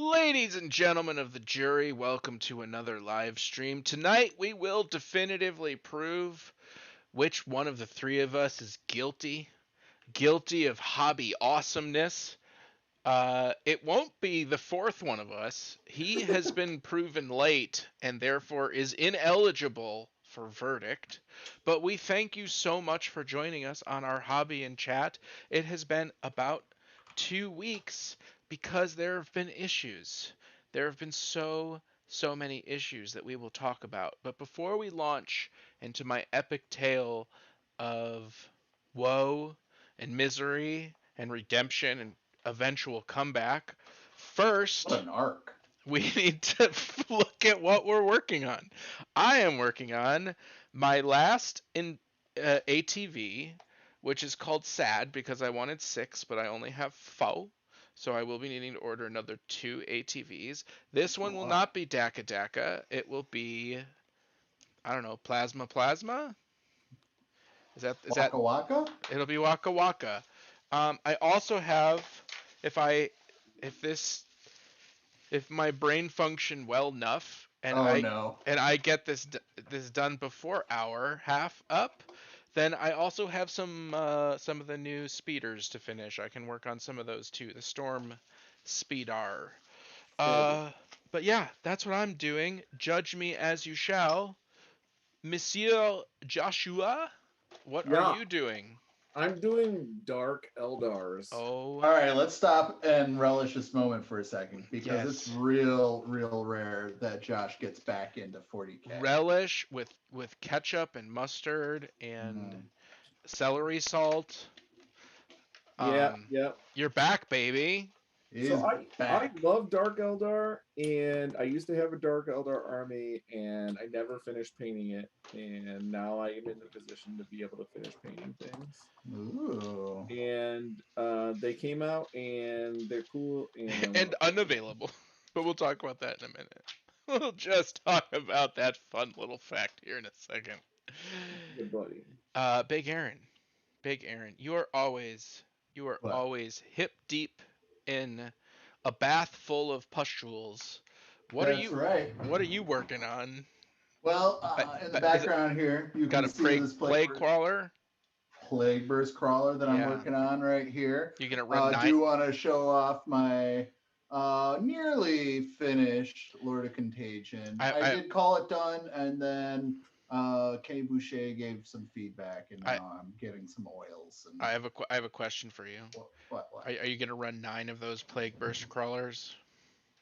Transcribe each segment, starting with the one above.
Ladies and gentlemen of the jury, welcome to another live stream. Tonight we will definitively prove which one of the three of us is guilty of hobby awesomeness. It won't be the fourth one of us. He has been proven late and therefore is ineligible for verdict. But we thank you so much for joining us on our hobby and chat. It has been about 2 weeks because there have been issues. There have been so many issues that we will talk about. But before we launch into my epic tale of woe and misery and redemption and eventual comeback, What first an arc. we need to look at what we're working on. I am working on my last ATV, which is called Sad because I wanted 6, but I only have 4. So I will be needing to order another 2 ATVs. This one will not be Daka Daka. It will be, I don't know, Plasma Plasma? Is that Waka Waka? It'll be Waka Waka. I also have, if I if this if my brain function well enough and Oh no. I get this done before hour half up, then I also have some of the new speeders to finish. I can work on some of those too. The Storm Speedar. Uh, but yeah, that's what I'm doing. Judge me as you shall. Monsieur Joshua, what are Yeah, you doing? I'm doing Dark Eldars. Oh, All right, let's stop and relish this moment for a second because it's Yes. real rare that Josh gets back into 40K. relish with ketchup and mustard and celery salt. Yeah, yeah. You're back, baby. He's So I back. love Dark Eldar, and I used to have a Dark Eldar army, and I never finished painting it, and now I am in the position to be able to finish painting things. Ooh. And they came out, and they're cool, and And unavailable. But we'll talk about that in a minute. We'll just talk about that fun little fact here in a second. good buddy. Big Aaron, you are always What? hip deep in a bath full of pustules. That's right. What are you working on? Well, in the background here, you Got can a see this plague crawler? plague burst crawler that I'm Yeah. working on right here. You gonna run I do want to show off my nearly finished Lord of Contagion. I did call it done, and then Kenny Boucher gave some feedback, and now I'm getting some oils. And I have a question for you. What? Are you gonna run 9 of those plague burst crawlers?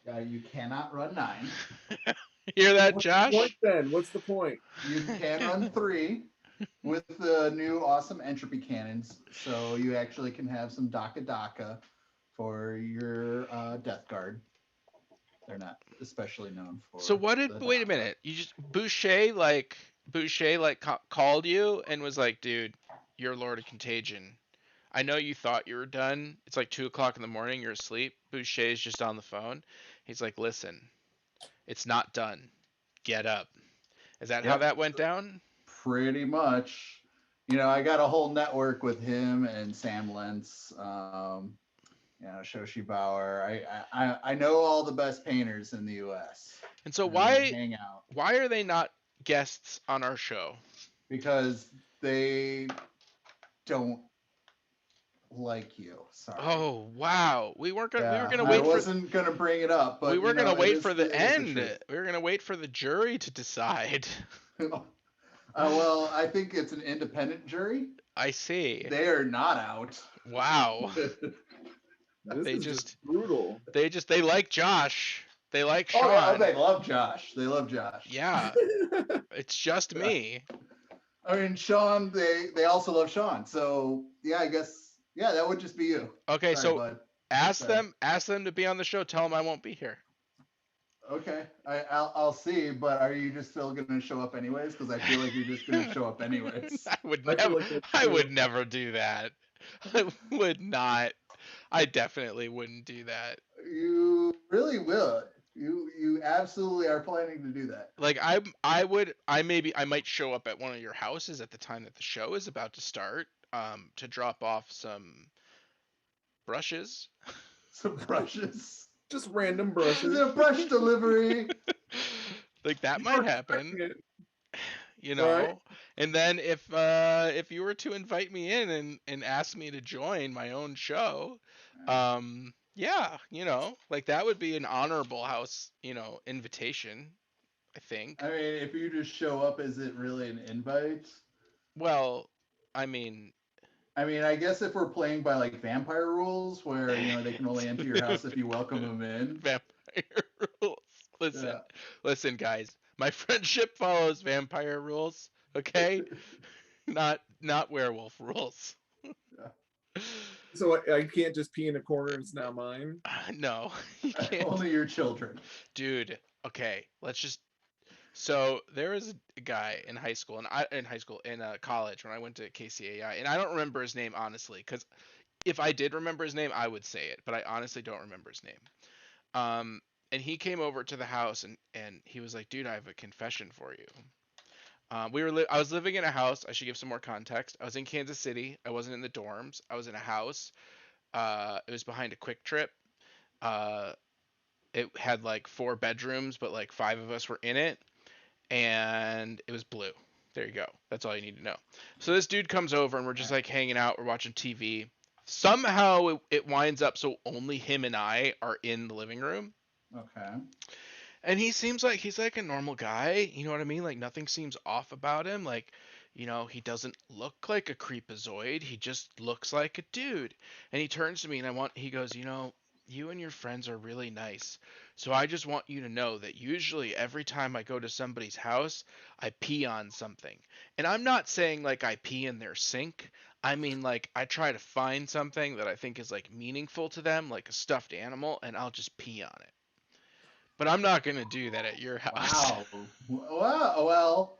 You cannot run 9. Hear that, What's Josh? the point then? What's the point? You can run 3 with the new awesome entropy cannons, so you actually can have some Daka Daka for your Death Guard. They're not especially known for. So what did? Wait a minute. You just Boucher called you and was like, dude, you're Lord of Contagion. I know you thought you were done. It's like 2 o'clock in the morning. You're asleep. Boucher's just on the phone. He's like, listen, it's not done. Get up. Is that how that went down? Pretty much. You know, I got a whole network with him and Sam Lentz, Shoshi Bauer. I know all the best painters in the U.S. And so hang out. Why are they not guests on our show? Because they don't like you. Sorry. Oh wow, we were gonna wait. I wasn't gonna bring it up, but we were gonna wait for the end. We were gonna wait for the jury to decide. Well, I think it's an independent jury. I see. They are not out. Wow. They just brutal. They like Josh. They like Sean. Oh, they love Josh. Yeah. It's just me. I mean, Sean, they also love Sean. So, yeah, I guess, that would just be you. Okay, Sorry, so bud. ask them to be on the show. Tell them I won't be here. Okay, I'll see, but are you just still going to show up anyways? Because I feel like you're just going to show up anyways. I would never do that. I would not. I definitely wouldn't do that. You really will. You absolutely are planning to do that. Like I might show up at one of your houses at the time that the show is about to start, to drop off some brushes. Some brushes. Just random brushes. Is it a brush delivery? Like that might happen. You know, right. and then if you were to invite me in and ask me to join my own show, yeah, you know, like that would be an honorable house, you know, invitation, I think. I mean, if you just show up, is it really an invite? Well, I mean, I guess if we're playing by like vampire rules, where they can only enter your house if you welcome them in. Vampire rules. Listen, guys. My friendship follows vampire rules. Okay, not werewolf rules. Yeah. So I can't just pee in a corner and it's not mine? No, you can't. Only your children. Dude, okay, let's just. So there was a guy in high school, in college when I went to KCAI, and I don't remember his name honestly, because if I did remember his name, I would say it, but I honestly don't remember his name. And he came over to the house and he was like, dude, I have a confession for you. I was living in a house. I should give some more context. I was in Kansas City. I wasn't in the dorms. I was in a house. It was behind a Quick Trip. Uh, it had like 4 bedrooms, but like 5 of us were in it, and it was blue. There you go. That's all you need to know. So this dude comes over and we're just like hanging out. We're watching TV. Somehow it winds up so only him and I are in the living room. Okay. And he seems like he's like a normal guy, you know what I mean? Like nothing seems off about him. Like, you know, he doesn't look like a creepazoid. He just looks like a dude. And he turns to me and he goes, you know, you and your friends are really nice. So I just want you to know that usually every time I go to somebody's house, I pee on something. And I'm not saying like I pee in their sink. I mean like I try to find something that I think is like meaningful to them, like a stuffed animal, and I'll just pee on it. But I'm not gonna do that at your house. Wow. Well,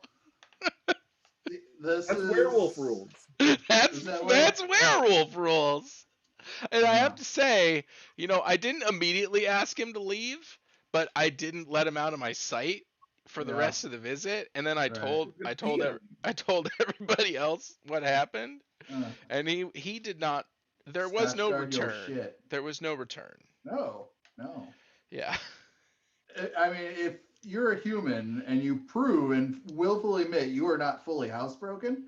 That's werewolf rules. That's werewolf rules. And I have to say, you know, I didn't immediately ask him to leave, but I didn't let him out of my sight for the rest of the visit. And then I told everybody else what happened, and he did not. There was no return. There was no return. No. Yeah. I mean, if you're a human and you prove and willfully admit you are not fully housebroken,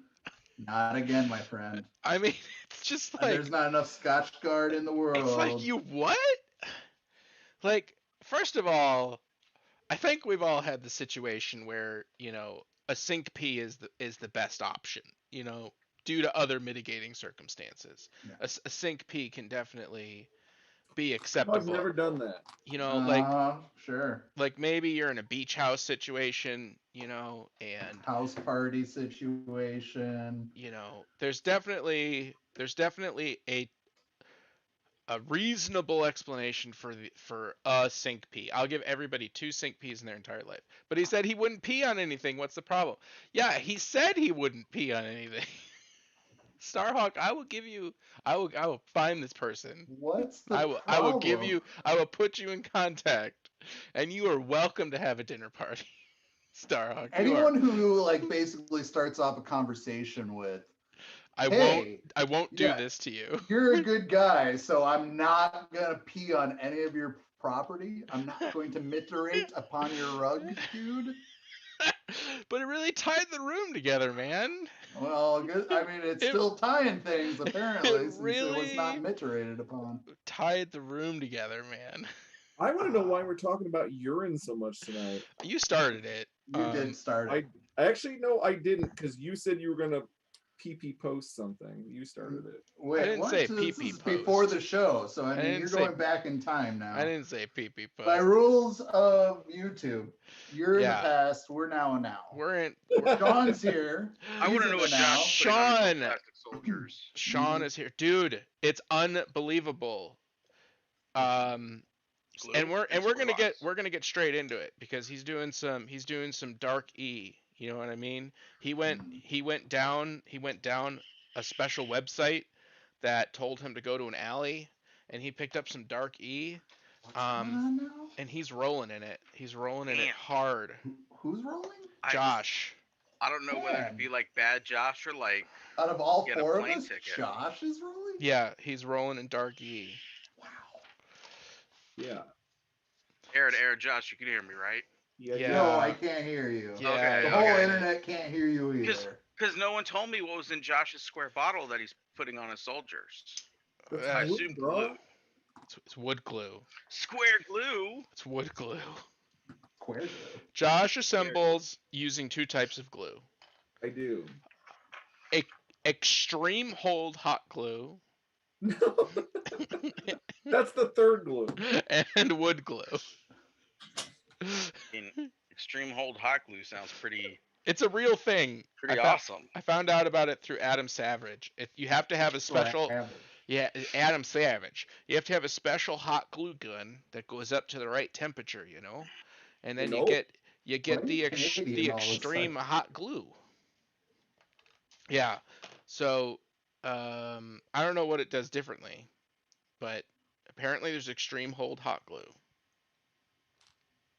not again, my friend. I mean, it's just like there's not enough Scotchgard in the world. It's like, you what? Like, first of all, I think we've all had the situation where, you know, a sink pee is the best option, you know, due to other mitigating circumstances. Yeah. A sink pee can definitely be acceptable. I've never done that. You know, sure. Like maybe you're in a beach house situation, you know, and house party situation. You know, there's definitely a reasonable explanation for a sink pee. I'll give everybody 2 sink pees in their entire life. But he said he wouldn't pee on anything. What's the problem? Yeah, he said he wouldn't pee on anything. Starhawk, I will find this person. What's the problem? I will put you in contact, and you are welcome to have a dinner party. Starhawk. Anyone who like basically starts off a conversation with, I won't do this to you. You're a good guy, so I'm not gonna pee on any of your property. I'm not going to miterate upon your rug, dude. But it really tied the room together, man. Well, I mean, it's still tying things, apparently, since it was not miterated upon. Tied the room together, man. I want to know why we're talking about urine so much tonight. You started it. You did start it. I actually, no, I didn't, because you said you were going to PP post something. You started it. Wait, I didn't say PP post. Before the show, so I mean, you're going back in time now. I didn't say PP post. By rules of YouTube, you're in the past, we're now. Sean's here. I want to know what Sean Sean is here. Dude, it's unbelievable. And we're gonna get straight into it because he's doing some dark E. You know what I mean? He went down a special website that told him to go to an alley, and he picked up some dark E. And he's rolling in it. He's rolling in it hard. Who's rolling? Josh. I don't know whether to be like bad Josh or like out of all 4 of us, Josh is rolling. Yeah, he's rolling in dark E. Wow. Yeah. Aaron, Josh, you can hear me, right? Yeah. No, I can't hear you. Yeah. Okay, The whole internet can't hear you either. Because no one told me what was in Josh's square bottle that he's putting on his soldiers. I Wood, assume bro. glue. It's wood glue. Square glue. It's wood glue. Square glue. Josh assembles using 2 types of glue. I do. Extreme hold hot glue. No. That's the third glue. And wood glue. Extreme hold hot glue sounds pretty. It's a real thing. Pretty awesome. I found out about it through Adam Savage. You have to have a special. Yeah, Adam Savage. You have to have a special hot glue gun that goes up to the right temperature, and then you get the extreme hot glue. Yeah. So I don't know what it does differently, but apparently there's extreme hold hot glue.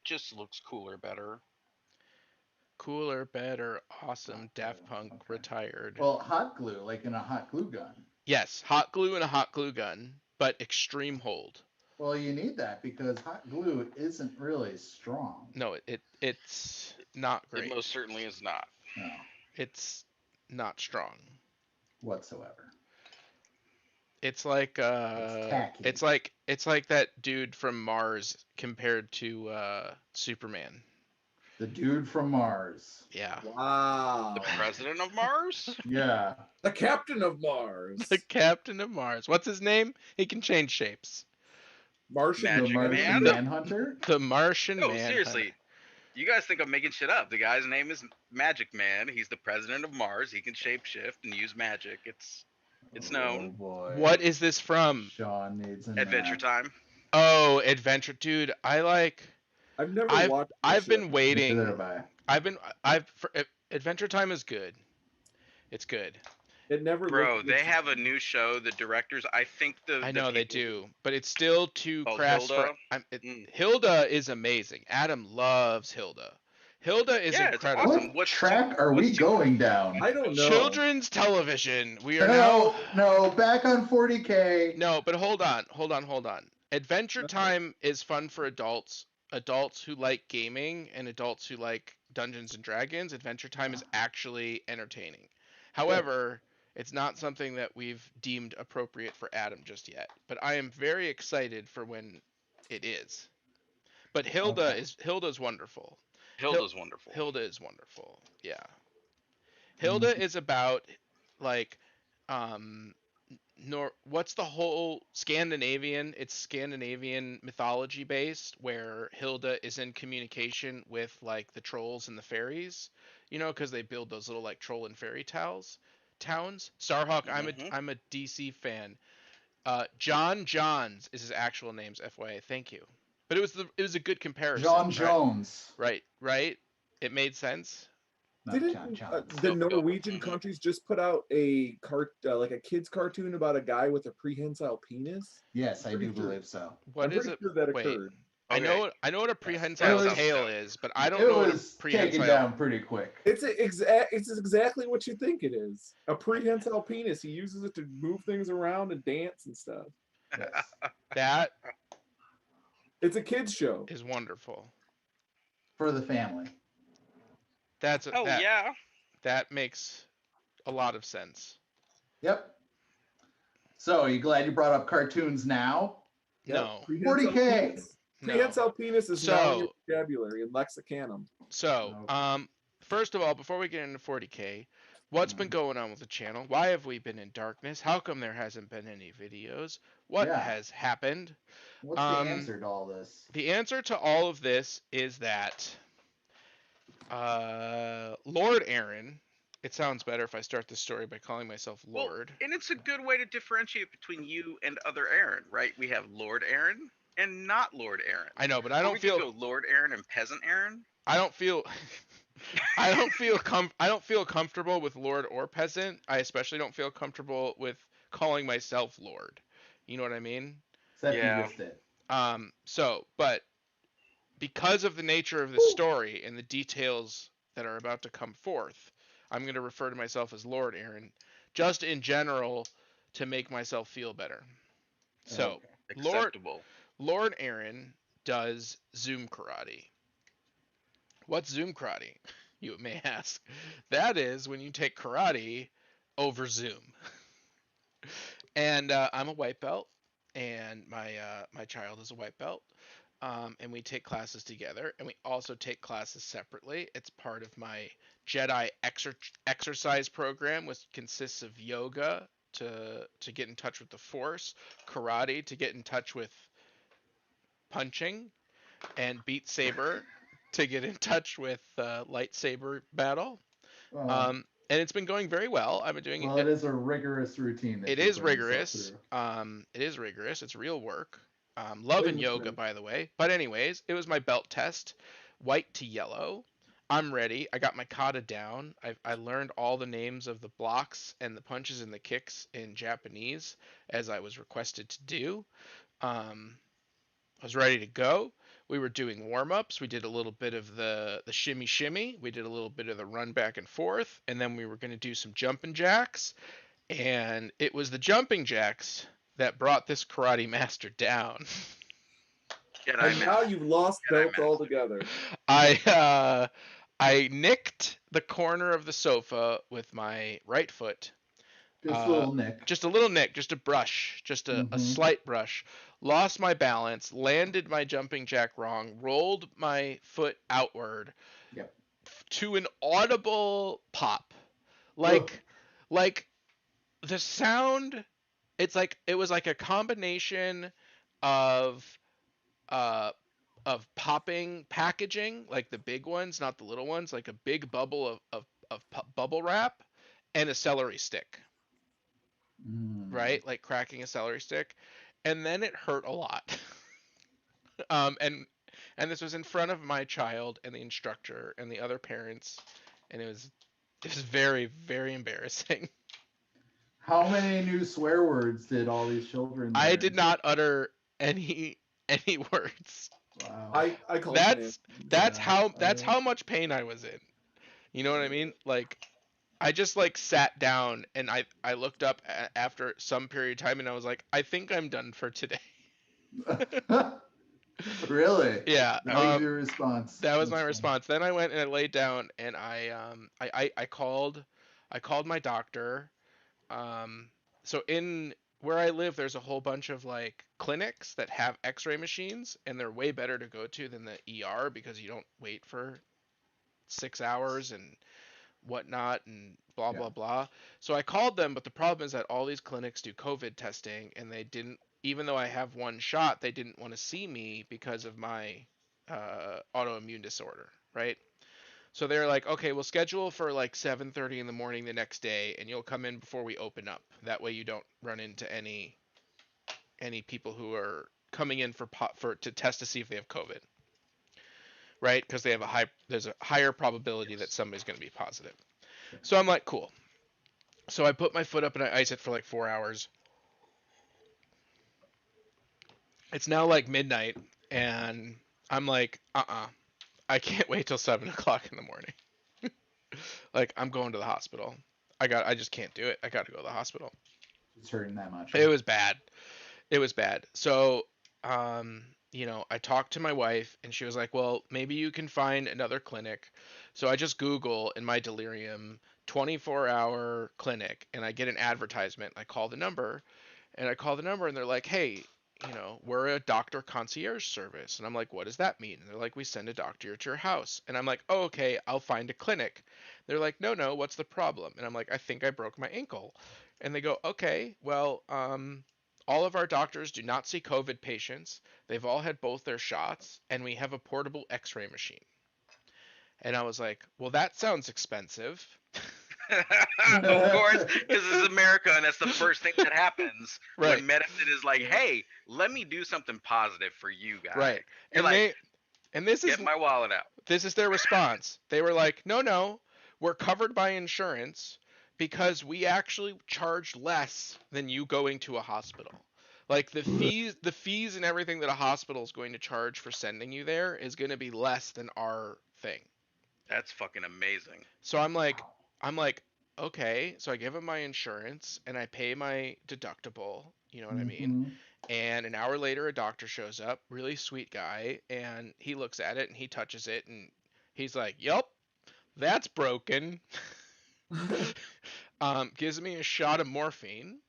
Just looks cooler, better. Cooler, better, awesome. Daft Punk retired. Well, hot glue, like in a hot glue gun. Yes, hot glue in a hot glue gun, but extreme hold. Well, you need that because hot glue isn't really strong. No, it's not great. It most certainly is not. No. It's not strong whatsoever. It's like it's like that dude from Mars compared to Superman. The dude from Mars. Yeah. Wow. The president of Mars? Yeah. The captain of Mars. The captain of Mars. What's his name? He can change shapes. Martian Manhunter? The Martian No, Manhunter. Seriously. You guys think I'm making shit up. The guy's name is Magic Man. He's the president of Mars. He can shapeshift and use magic. It's known. Boy. What is this from? Sean needs an Adventure Time. Oh, Adventure, dude. I've never watched. I've been waiting. Adventure Time is good. It's good. It never. Bro, they have a new show. The directors, I think I know they do, but it's still too crass. Hilda is amazing. Adam loves Hilda. Hilda is incredible. Awesome. What track are we going down? I don't know. Children's television. We are now. No, back on 40K. No, but hold on. Adventure Time is fun for adults who like gaming and adults who like Dungeons and Dragons. Adventure Time is actually entertaining. However, it's not something that we've deemed appropriate for Adam just yet. But I am very excited for when it is. But Hilda's wonderful. Hilda's wonderful. Hilda is wonderful. Yeah. Hilda is about what's the whole Scandinavian? It's Scandinavian mythology based, where Hilda is in communication with like the trolls and the fairies, because they build those little like troll and fairy towns. Starhawk, I'm a DC fan. John Johns is his actual name's FYI. Thank you. But it was a good comparison. John Jones. Right. It made sense. Didn't the Norwegian countries just put out a like a kids cartoon about a guy with a prehensile penis? Yes, I do believe so. What is it? Sure that occurred. I know what a prehensile tail is, but I don't know what a prehensile. Taken down pretty quick. It's exactly what you think it is. A prehensile penis. He uses it to move things around and dance and stuff. Yes. That it's a kids show. Is wonderful for the family. That makes a lot of sense. Yep. So, are you glad you brought up cartoons now? No. 40K. Prehensile penis is now in your vocabulary and lexicanum. So, first of all, before we get into 40K, what's been going on with the channel? Why have we been in darkness? How come there hasn't been any videos? What has happened? What's the answer to all this? The answer to all of this is that Lord Aaron. It sounds better if I start the story by calling myself Lord. Well, and it's a good way to differentiate between you and other Aaron, right? We have Lord Aaron and not Lord Aaron. I know, but I don't feel Lord Aaron and Peasant Aaron. I don't feel comfortable with Lord or Peasant. I especially don't feel comfortable with calling myself Lord. You know what I mean? Except you missed it. But because of the nature of the story and the details that are about to come forth, I'm going to refer to myself as Lord Aaron, just in general, to make myself feel better. So, acceptable. Lord Aaron does Zoom karate. What's Zoom karate? You may ask. That is when you take karate over Zoom. And I'm a white belt, and my child is a white belt. And we take classes together, and we also take classes separately. It's part of my Jedi exercise program, which consists of yoga to get in touch with the Force, karate to get in touch with punching, and Beat Saber to get in touch with lightsaber battle. And it's been going very well. I've been doing it. Well, it is a rigorous routine. That it is rigorous. It is rigorous. It's real work. Loving yoga, by the way. But anyways, it was my belt test, white to yellow. I'm ready. I got my kata down. I learned all the names of the blocks and the punches and the kicks in Japanese, as I was requested to do. I was ready to go. We were doing warm-ups. We did a little bit of the shimmy shimmy. We did a little bit of the run back and forth. And then we were going to do some jumping jacks. And it was the jumping jacks that brought this karate master down. And now you've lost belts altogether. I nicked the corner of the sofa with my right foot. Just a little nick. Just a little nick, just a brush, just a slight brush. Lost my balance, landed my jumping jack wrong, rolled my foot outward to an audible pop. Like the sound, it was like a combination of popping packaging, like the big ones, not the little ones, like a big bubble of bubble wrap and a celery stick. Right? Like cracking a celery stick. And then it hurt a lot. And this was in front of my child and the instructor and the other parents, and it was very, very embarrassing. How many new swear words did all these children learn? I did not utter any words. Wow. I called that's how much pain I was in. You know what I mean? Like, I just like sat down and I looked up after some period of time and I was like, I think I'm done for today. Really? Yeah. That was your response. That was my response. Then I went and I laid down and I called my doctor. So in where I live, there's a whole bunch of like clinics that have X-ray machines, and they're way better to go to than the ER because you don't wait for 6 hours and whatnot and blah blah blah. So I called them, but the problem is that all these clinics do COVID testing, and they didn't. Even though I have one shot, they didn't want to see me because of my autoimmune disorder, right? So they're like, okay, we'll schedule for like 7:30 in the morning the next day, and you'll come in before we open up. That way you don't run into any people who are coming in for to test to see if they have COVID, right? Because they have there's a higher probability that somebody's going to be positive. So I'm like, cool. So I put my foot up and I ice it for like 4 hours. It's now like midnight, and I'm like, I can't wait till 7 o'clock in the morning. Like, I'm going to the hospital. I just can't do it. I got to go to the hospital. It's hurting that much. It was bad. So, I talked to my wife, and she was like, well, maybe you can find another clinic. So I just Google in my delirium 24-hour clinic, and I get an advertisement. I call the number, and they're like, hey, we're a doctor concierge service. And I'm like, what does that mean? And they're like, we send a doctor to your house. And I'm like, oh, okay, I'll find a clinic. They're like, no, what's the problem? And I'm like, I think I broke my ankle. And they go, okay, well, all of our doctors do not see COVID patients. They've all had both their shots, and we have a portable X-ray machine. And I was like, well, that sounds expensive. Of course, because it's America, and that's the first thing that happens right. when medicine is like, hey, let me do something positive for you guys. Right. You're get my wallet out. This is their response. They were like, no, we're covered by insurance because we actually charge less than you going to a hospital. Like the fees and everything that a hospital is going to charge for sending you there is going to be less than our thing. That's fucking amazing. So I'm like, okay. So I give them my insurance and I pay my deductible. You know what I mean? And an hour later, a doctor shows up, really sweet guy, and he looks at it and he touches it and he's like, "Yup, that's broken." Gives me a shot of morphine.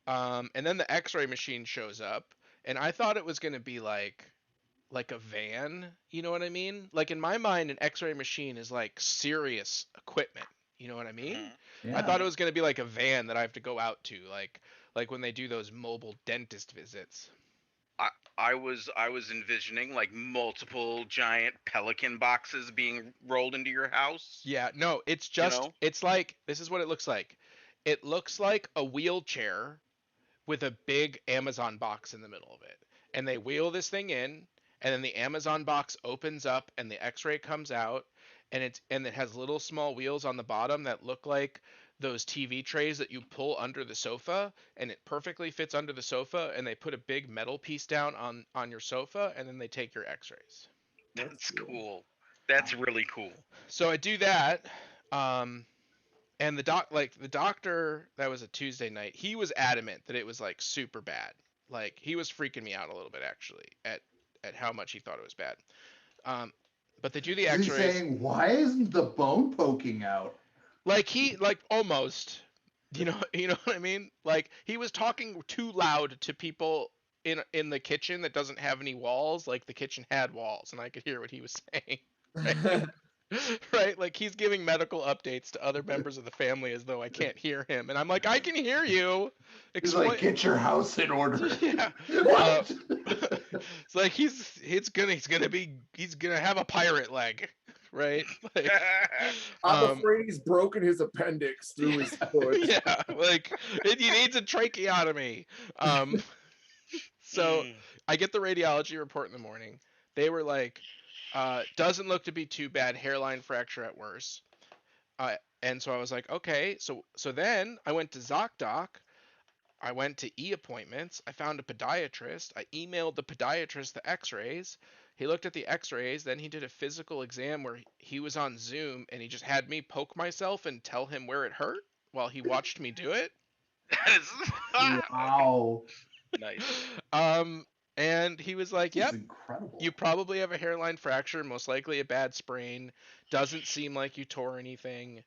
And then the X-ray machine shows up, and I thought it was gonna be like a van, you know what I mean? Like in my mind, an X-ray machine is like serious equipment. You know what I mean? Yeah. I thought it was gonna be like a van that I have to go out to, like when they do those mobile dentist visits. I was envisioning like multiple giant Pelican boxes being rolled into your house. Yeah, no, it's just it's like this is what it looks like. It looks like a wheelchair with a big Amazon box in the middle of it. And they wheel this thing in, and then the Amazon box opens up and the X-ray comes out, and it has little small wheels on the bottom that look like those TV trays that you pull under the sofa, and it perfectly fits under the sofa, and they put a big metal piece down on your sofa, and then they take your X-rays. That's cool. That's really cool. So I do that, and the doctor, that was a Tuesday night, he was adamant that it was like super bad. Like he was freaking me out a little bit actually at how much he thought it was bad. But they do the X-rays. He's saying, why isn't the bone poking out? Like almost, you know what I mean? Like he was talking too loud to people in the kitchen that doesn't have any walls. Like the kitchen had walls, and I could hear what he was saying. Right? Right? Like he's giving medical updates to other members of the family as though I can't hear him, and I'm like, I can hear you. He's like, get your house in order. Yeah. What? It's like he's gonna have a pirate leg, right? Like, I'm afraid he's broken his appendix through his foot. Yeah, like he needs a tracheotomy. So I get the radiology report in the morning. They were like, doesn't look to be too bad, hairline fracture at worst. And so I was like, okay. So then I went to ZocDoc. I went to e-appointments. I found a podiatrist. I emailed the podiatrist the x-rays. He looked at the x-rays. Then he did a physical exam where he was on Zoom and he just had me poke myself and tell him where it hurt while he watched me do it. Wow. Nice. And he was like, yep, incredible. You probably have a hairline fracture, most likely a bad sprain. Doesn't seem like you tore anything.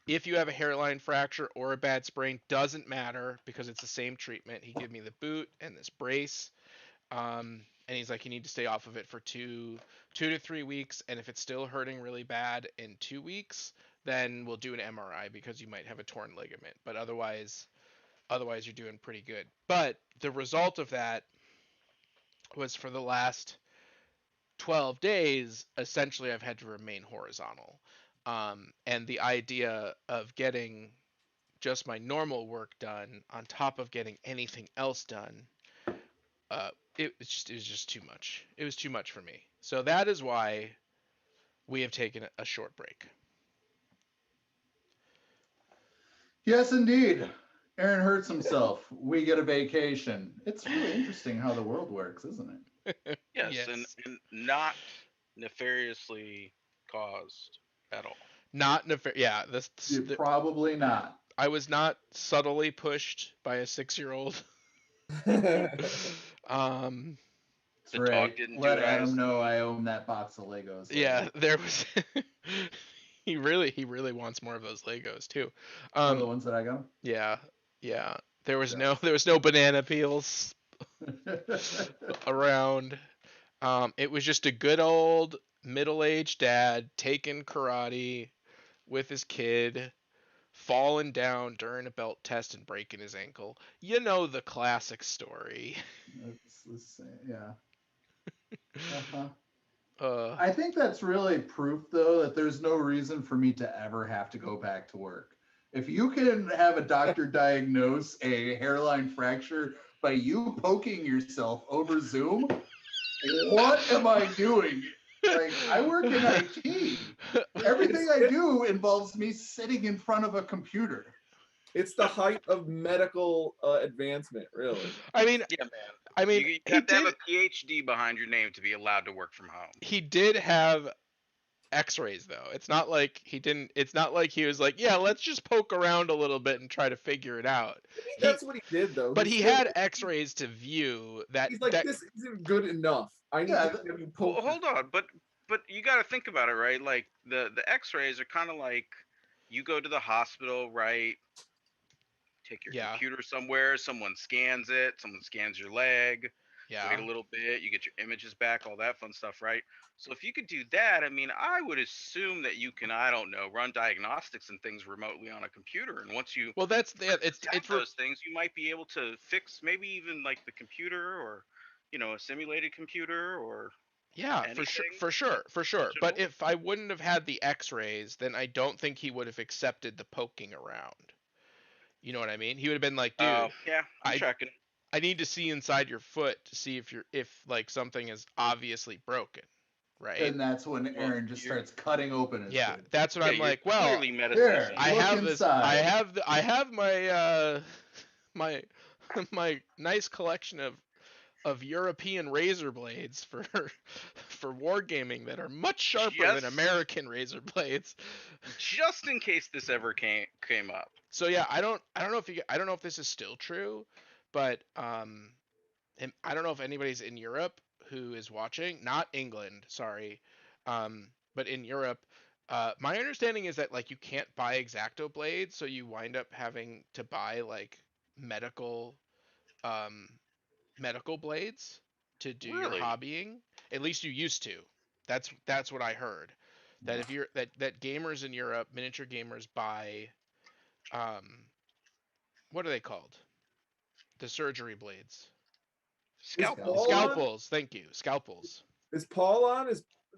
If you have a hairline fracture or a bad sprain, doesn't matter because it's the same treatment. He gave me the boot and this brace. And he's like, you need to stay off of it for 2 to 3 weeks. And if it's still hurting really bad in 2 weeks, then we'll do an MRI because you might have a torn ligament. But otherwise you're doing pretty good. But the result of that was for the last 12 days, essentially I've had to remain horizontal. And the idea of getting just my normal work done on top of getting anything else done, it was just too much. It was too much for me. So that is why we have taken a short break. Yes, indeed. Aaron hurts himself. We get a vacation. It's really interesting how the world works, isn't it? Yes. And not nefariously caused at all. Not yeah. Probably not. I was not subtly pushed by a 6-year-old. That's right. Dog didn't Let Adam know I own that box of Legos. Yeah, there was. He really wants more of those Legos too. The ones that I got. Yeah. There was no banana peels around. It was just a good old middle-aged dad taking karate with his kid, falling down during a belt test and breaking his ankle. You know the classic story. Yeah. I think that's really proof, though, that there's no reason for me to ever have to go back to work. If you can have a doctor diagnose a hairline fracture by you poking yourself over Zoom, what am I doing? Like, I work in IT. Everything I do involves me sitting in front of a computer. It's the height of medical advancement, really. I mean, yeah, man. You have to have a PhD behind your name to be allowed to work from home. He did have X-rays though. It's not like he didn't. It's not like he was like, yeah, let's just poke around a little bit and try to figure it out. That's what he did though. But he had X-rays to view that. He's like, this isn't good enough. I need to have you poke. Well, hold on, but you got to think about it, right? Like the X-rays are kind of like you go to the hospital, right? Take your computer somewhere, someone scans it, someone scans your leg. Yeah. Wait a little bit, you get your images back, all that fun stuff, right? So if you could do that, I mean, I would assume that you can, I don't know, run diagnostics and things remotely on a computer. And once you it's those things, you might be able to fix maybe even like the computer or, you know, a simulated computer or for sure. But if I wouldn't have had the X-rays, then I don't think he would have accepted the poking around. You know what I mean? He would have been like, dude, I'm tracking. I need to see inside your foot to see if like something is obvioly broken, right? And that's when Aaron just starts cutting open his foot. That's what I'm like. Well, here, I have this. I have my my nice collection of European razor blades for wargaming that are much sharper than American razor blades. Just in case this ever came up. So yeah, I don't know if this is still true, but I don't know if anybody's in Europe who is watching, not England, sorry, but in Europe. My understanding is that like you can't buy X-Acto blades, so you wind up having to buy like medical blades to do your hobbying. At least you used to. That's what I heard. That if you're that gamers in Europe, miniature gamers buy what are they called? The surgery blades. Scalpels. Thank you. Scalpels. Is Paul on?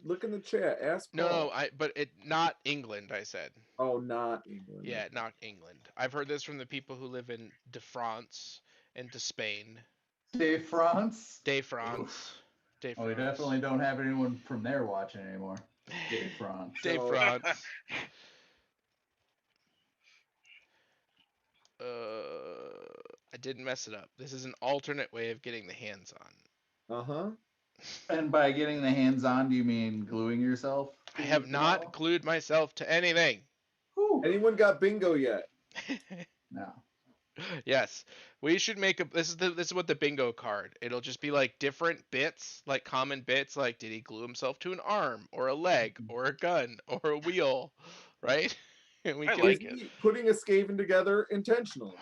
Look in the chat. Ask Paul. No, but not England, I said. Oh, not England. Yeah, not England. I've heard this from the people who live in de France and de Spain. De France? De France. De France. Oh, we definitely don't have anyone from there watching anymore. De France. De France. I didn't mess it up. This is an alternate way of getting the hands on. Uh-huh. And by getting the hands on, do you mean gluing yourself? I have not glued myself to anything. Ooh. Anyone got bingo yet? No. Yes. We should make this is what the bingo card. It'll just be like different bits, like common bits, like did he glue himself to an arm or a leg or a gun or a wheel, right? And we like it. Putting a Skaven together intentionally.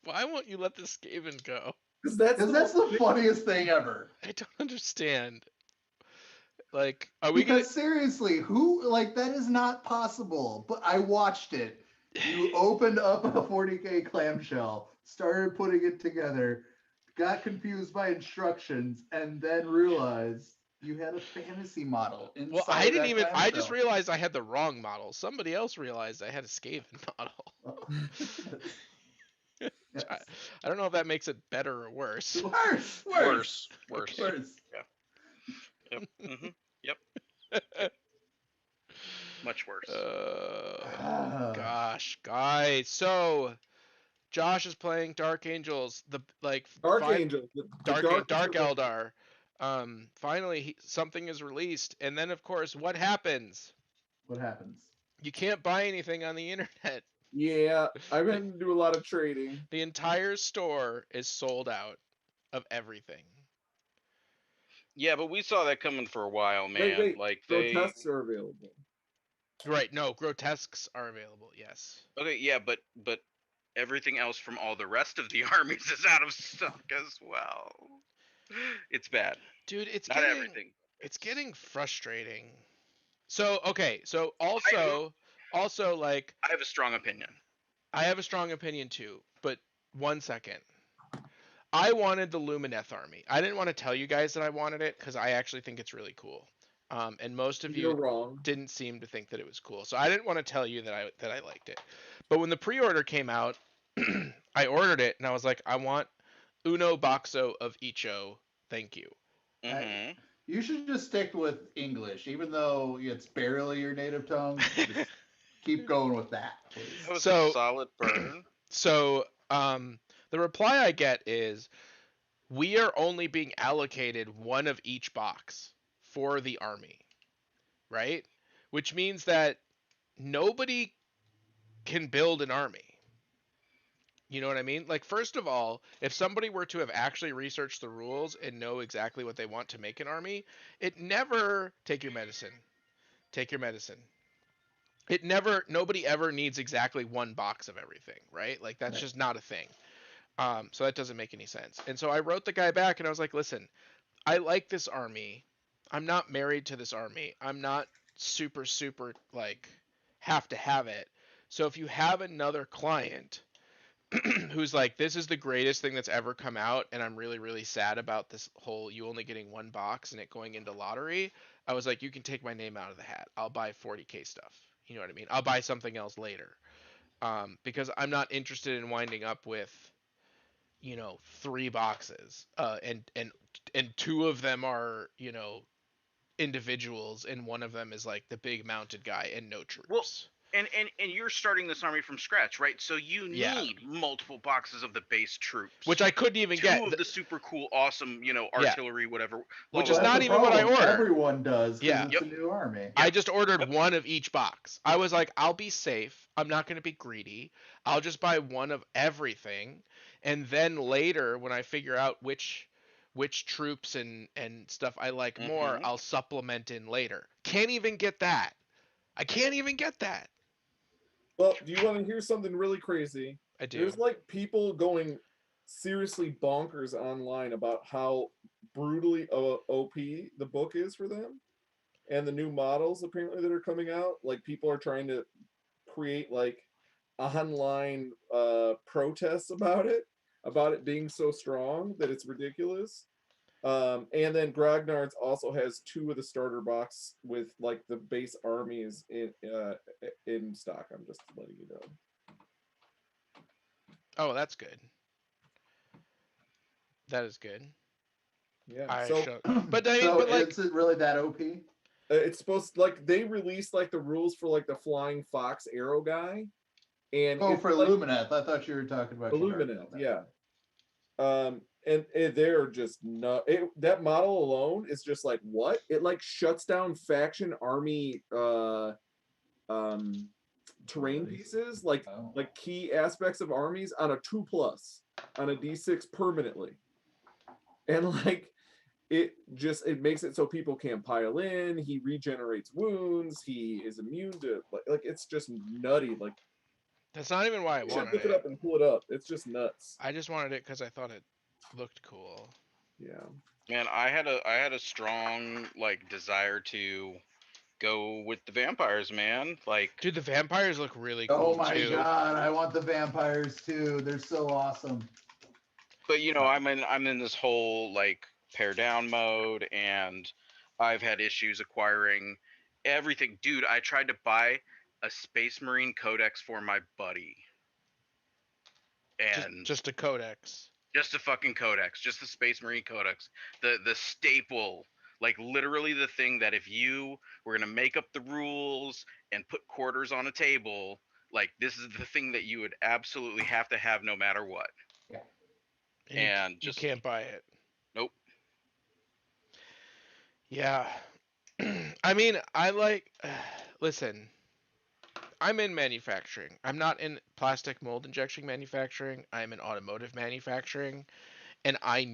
Why won't you let the Skaven go? Because that's the funniest thing ever. I don't understand. Like, seriously, who that is not possible. But I watched it. You opened up a 40K clamshell, started putting it together, got confused by instructions, and then realized you had a fantasy model inside. Well, I didn't even. I just realized I had the wrong model. Somebody else realized I had a Skaven model. Yes. I don't know if that makes it better or worse. Worse. Yeah. Yep. Mm-hmm. Yep. Much worse. Gosh, guys. So, Josh is playing Dark Angels. Dark Eldar. Finally, something is released, and then of course, what happens? What happens? You can't buy anything on the internet. Yeah, I've had to do a lot of trading. The entire store is sold out of everything. Yeah, but we saw that coming for a while, man. Wait. Like grotesques are available. Right, no, grotesques are available, yes. Okay, yeah, but everything else from all the rest of the armies is out of stock as well. It's bad. Dude, it's getting frustrating. So, okay, so also like I have a strong opinion. I have a strong opinion too, but 1 second. I wanted the Lumineth army. I didn't want to tell you guys that I wanted it because I actually think it's really cool. And most of you didn't seem to think that it was cool. So I didn't want to tell you that I liked it. But when the pre-order came out, I ordered it and I was like, I want uno boxo of Icho. Thank you. Mm-hmm. You should just stick with English, even though it's barely your native tongue. Just keep going with that, please. That was a solid burn. So the reply I get is, we are only being allocated one of each box for the army. right? Which means that nobody can build an army. You know what I mean? Like, first of all, if somebody were to have actually researched the rules and know exactly what they want to make an army, it never take your medicine. Take your medicine. It never nobody ever needs exactly one box of everything, right? Like that's just not a thing. So that doesn't make any sense. And so I wrote the guy back and I was like, listen, I like this army. I'm not married to this army. I'm not super like have to have it. So if you have another client who's like, this is the greatest thing that's ever come out, and I'm really sad about this whole you only getting one box and it going into lottery, I was like, you can take my name out of the hat. I'll buy 40K stuff. You know what I mean? I'll buy something else later. Because I'm not interested in winding up with, 3 boxes. And 2 of them are, individuals, and one of them is like the big mounted guy and no troops. Well, and you're starting this army from scratch, right? So you need multiple boxes of the base troops, which I couldn't even get. 2 of the super cool, awesome, artillery, whatever. Which is not even what I ordered. Everyone does because it's a new army. I just ordered one of each box. I was like, I'll be safe. I'm not going to be greedy. I'll just buy one of everything, and then later when I figure out which troops and stuff I like more, I'll supplement in later. Can't even get that. I can't even get that. Well, do you want to hear something really crazy? I do. There's like people going seriously bonkers online about how brutally OP the book is for them, and the new models apparently that are coming out. Like people are trying to create like online protests about it being so strong that it's ridiculous. And then Grognard's also has 2 of the starter box with like the base armies in stock. I'm just letting you know. Oh, that's good. That is good. Yeah. But like, is it really that OP? It's supposed to, like, they released like the rules for like the flying fox arrow guy. And for like, Illumineth. I thought you were talking about Illumineth. Yeah. And they're just not. That model alone is just like, what? It like shuts down faction army terrain pieces, like key aspects of armies on a 2+ on a D6 permanently, and like it makes it so people can't pile in. He regenerates wounds. He is immune to like it's just nutty. Like that's not even why I wanted it. Look it up and pull it up. It's just nuts. I just wanted it because I thought it looked cool. Yeah. Man, I had a strong like desire to go with the vampires, man. Like, dude, the vampires look really cool. Oh my god, I want the vampires too. They're so awesome. But I'm in this whole like pare down mode, and I've had issues acquiring everything. Dude, I tried to buy a Space Marine Codex for my buddy. And just a codex. Just a fucking codex, just the Space Marine Codex. The staple, like literally the thing that if you were going to make up the rules and put quarters on a table, like this is the thing that you would absolutely have to have no matter what. Yeah. And you can't buy it. Nope. Yeah. I mean, listen, I'm in manufacturing. I'm not in plastic mold injection manufacturing. I'm in automotive manufacturing. And I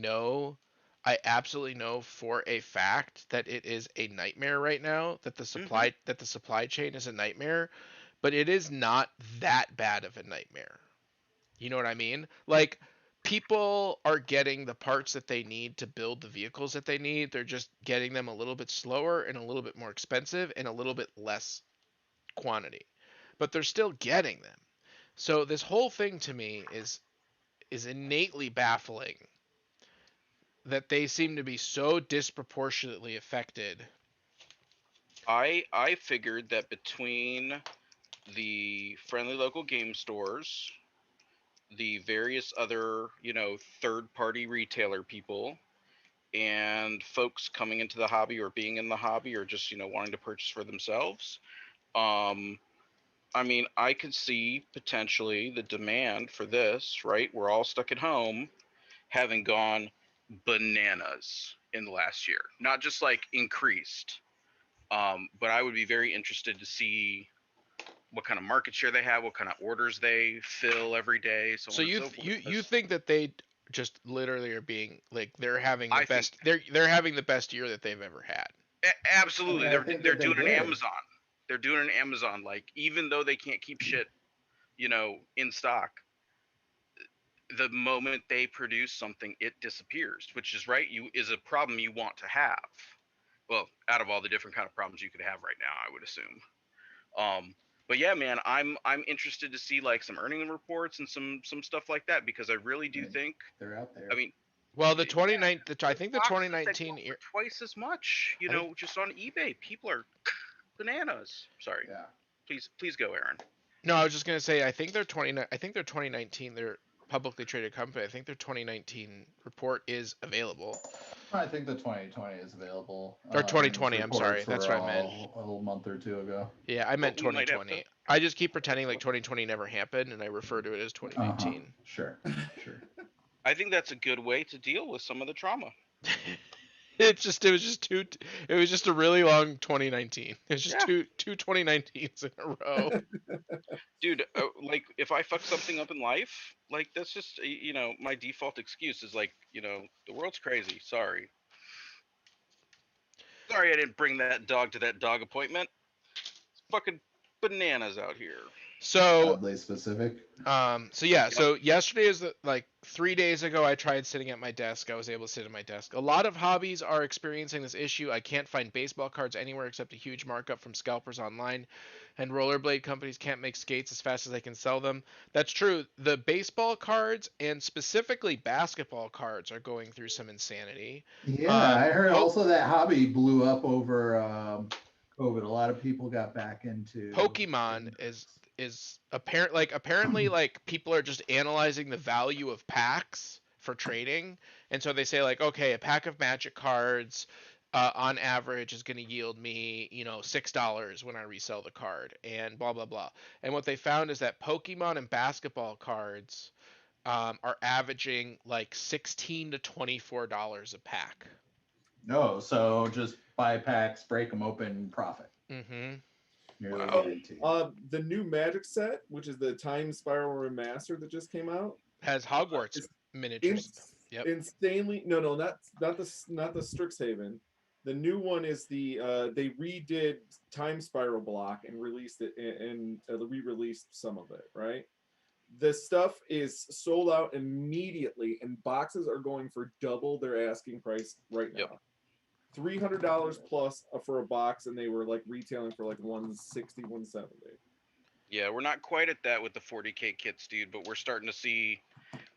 absolutely know for a fact that it is a nightmare right now, that the supply chain is a nightmare, but it is not that bad of a nightmare. You know what I mean? Like, people are getting the parts that they need to build the vehicles that they need. They're just getting them a little bit slower and a little bit more expensive and a little bit less quantity. But they're still getting them. So this whole thing to me is innately baffling, that they seem to be so disproportionately affected. I figured that between the friendly local game stores, the various other, third-party retailer people, and folks coming into the hobby or being in the hobby or just, wanting to purchase for themselves, I mean, I could see potentially the demand for this, right? We're all stuck at home, having gone bananas in the last year. Not just like increased, But I would be very interested to see what kind of market share they have, what kind of orders they fill every day, so on and so forth. You think that they just literally are being like they're having the I best think they're having the best year that they've ever had. Absolutely, I think they're that they doing an did. Amazon. They're doing an Amazon. Like, even though they can't keep shit, in stock, the moment they produce something, it disappears, which is is a problem you want to have. Well, out of all the different kind of problems you could have right now, I would assume. But yeah, man, I'm interested to see like some earning reports and some stuff like that, because I really do think they're out there. I mean, well, I think the boxes 2019 that go for twice as much, just on eBay. People are bananas. Sorry. Yeah. Please go, Aaron. No, I was just gonna say I think their 2019 they're publicly traded company. I think their 2019 report is available. I think the 2020 is available. Or 2020, I'm sorry. That's what I meant. A month or two ago. Yeah, I meant 2020. I just keep pretending like 2020 never happened, and I refer to it as 2019. Sure. I think that's a good way to deal with some of the trauma. It was just a really long 2019. It's just two 2019s in a row. Dude, like, if I fuck something up in life, like, that's just my default excuse is like, the world's crazy. Sorry I didn't bring that dog to that dog appointment. It's fucking bananas out here. So oddly specific. So yesterday is like 3 days ago I tried sitting at my desk. I was able to sit at my desk. A lot of hobbies are experiencing this issue. I can't find baseball cards anywhere except a huge markup from scalpers online, and rollerblade companies can't make skates as fast as they can sell them. That's true. The baseball cards and specifically basketball cards are going through some insanity. Yeah, I heard also that hobby blew up over COVID. A lot of people got back into Pokemon is apparently like people are just analyzing the value of packs for trading, and so they say like, okay, a pack of Magic cards on average is going to yield me $6 when I resell the card, and blah blah blah. And what they found is that Pokemon and basketball cards are averaging like $16 to $24 a pack. No, so just buy packs, break them open, profit. Mm-hmm. The new Magic set, which is the Time Spiral Remaster that just came out, has Hogwarts miniatures. Yep. Insanely, not the Strixhaven. The new one is they redid Time Spiral block and released it and re-released some of it. Right, the stuff is sold out immediately, and boxes are going for double their asking price right now. Yep. $300 plus for a box, and they were like retailing for like $160, $170. Yeah, we're not quite at that with the 40K kits, dude, but we're starting to see,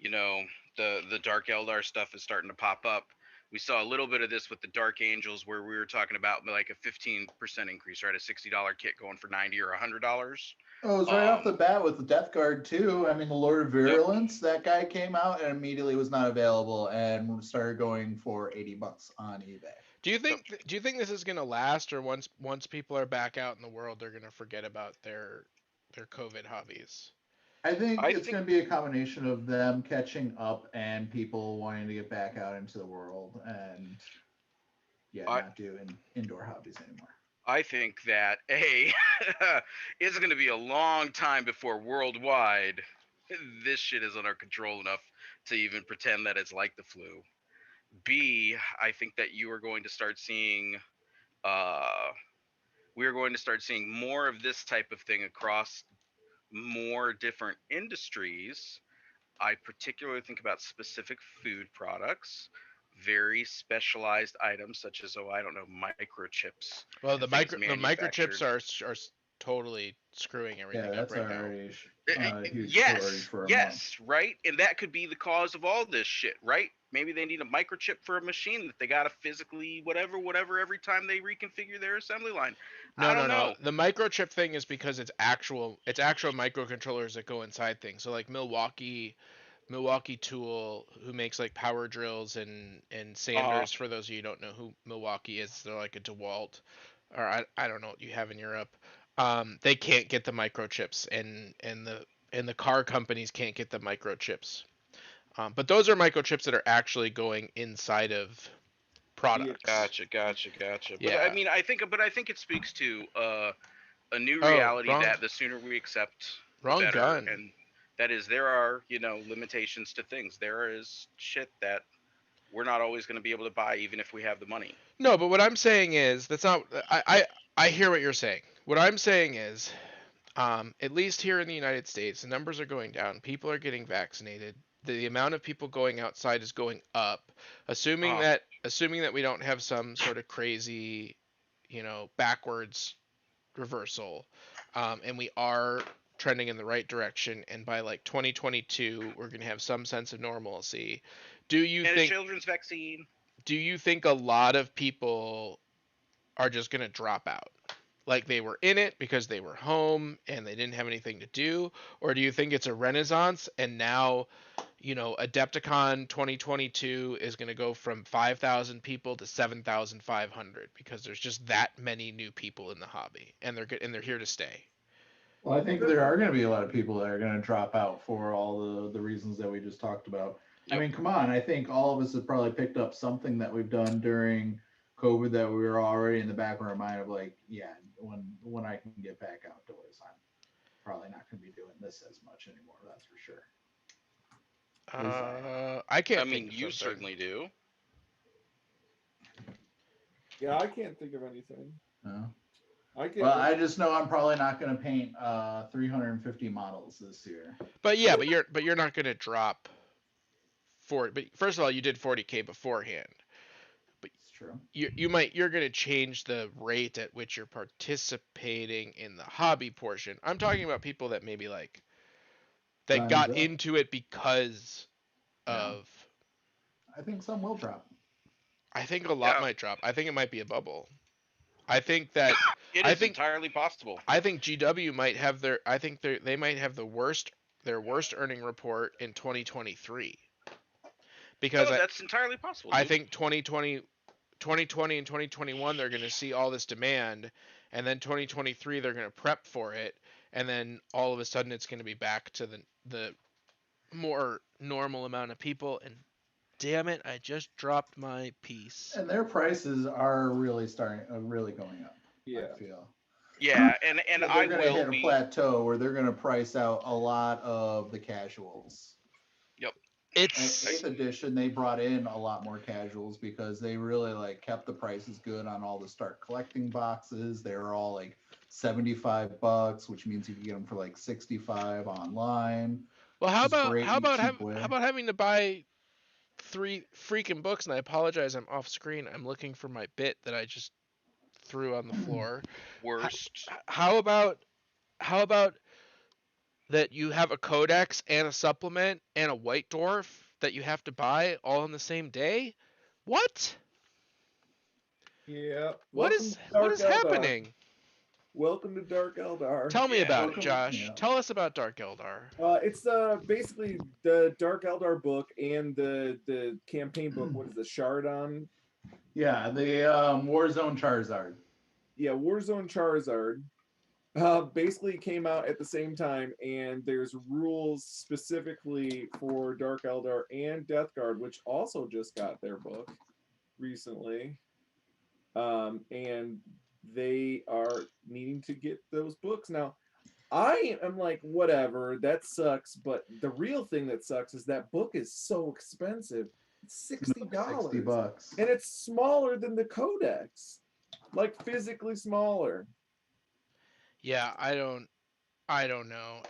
the Dark Eldar stuff is starting to pop up. We saw a little bit of this with the Dark Angels, where we were talking about like a 15% increase, right? A $60 kit going for $90 or $100. Oh, it was right off the bat with the Death Guard too. I mean, the Lord of Virulence, that guy came out and immediately was not available and started going for $80 on eBay. Do you think this is gonna last, or once people are back out in the world, they're gonna forget about their COVID hobbies? I think it's going to be a combination of them catching up and people wanting to get back out into the world and not doing indoor hobbies anymore. I think that it's going to be a long time before worldwide this shit is under control enough to even pretend that it's like the flu. B, I think that you are going to start seeing we're going to start seeing more of this type of thing across more different industries. I particularly think about specific food products, very specialized items such as microchips. Well, the microchips are totally screwing everything up right now. Huge story for a month. Right? And that could be the cause of all this shit, right? Maybe they need a microchip for a machine that they gotta physically whatever every time they reconfigure their assembly line. No. The microchip thing is because it's actual microcontrollers that go inside things. So like Milwaukee Tool, who makes like power drills and sanders. For those of you who don't know who Milwaukee is, they're like a DeWalt, or I don't know what you have in Europe. They can't get the microchips, and the car companies can't get the microchips. But those are microchips that are actually going inside of products. Gotcha. Yeah. But I think it speaks to a new reality that the sooner we accept, the better. Gun. And that is, there are limitations to things. There is shit that we're not always going to be able to buy, even if we have the money. No, but what I'm saying is that's not. I hear what you're saying. What I'm saying is, at least here in the United States, the numbers are going down. People are getting vaccinated. The amount of people going outside is going up. Assuming that we don't have some sort of crazy, backwards reversal, and we are trending in the right direction, and by like 2022 we're going to have some sense of normalcy. Do you think a children's vaccine? Do you think a lot of people are just going to drop out? Like they were in it because they were home and they didn't have anything to do? Or do you think it's a renaissance and now, Adepticon 2022 is going to go from 5,000 people to 7,500 because there's just that many new people in the hobby and they're here to stay? Well, I think there are going to be a lot of people that are going to drop out for all the reasons that we just talked about. Yep. I mean, come on. I think all of us have probably picked up something that we've done during COVID that we were already in the back of our mind of like, yeah, when I can get back outdoors, I'm probably not going to be doing this as much anymore. That's for sure. I can't. I mean, you certainly do. Yeah, I can't think of anything. No. I just know I'm probably not going to paint 350 models this year. But you're not going to drop 40. But first of all, you did 40K beforehand. But it's true. You're going to change the rate at which you're participating in the hobby portion. I'm talking about people that maybe that got into it because of. I think some will drop. I think a lot might drop. I think it might be a bubble. I think that it is entirely possible. I think GW might have they might have their worst earning report in 2023. Because that's entirely possible. I think 2020 and 2021 they're going to see all this demand, and then 2023 they're going to prep for it, and then all of a sudden it's going to be back to the more normal amount of people. And damn it, I just dropped my piece. And their prices are really going up. Yeah. I feel. Yeah, and they're going to hit a plateau where they're going to price out a lot of the casuals. Yep. It's 8th edition. They brought in a lot more casuals because they really kept the prices good on all the start collecting boxes. They were all $75, which means you can get them for $65 online. Well, how about having to buy 3 freaking books? And I apologize, I'm off screen. I'm looking for my bit that I just threw on the floor. Worst. How about that you have a codex and a supplement and a white dwarf that you have to buy all in the same day? What? Yeah. What is happening? Welcome to Dark Eldar. Tell me about it, Josh. Yeah. Tell us about Dark Eldar. It's basically the Dark Eldar book and the campaign book. What is the Shardon? Yeah, the Warzone Charizard. Yeah, Warzone Charizard. Basically came out at the same time, and there's rules specifically for Dark Eldar and Death Guard, which also just got their book recently. And they are needing to get those books. Now, I am whatever, that sucks, but the real thing that sucks is that book is so expensive. It's $60. $60. And it's smaller than the Codex. Physically smaller. Yeah, I don't know.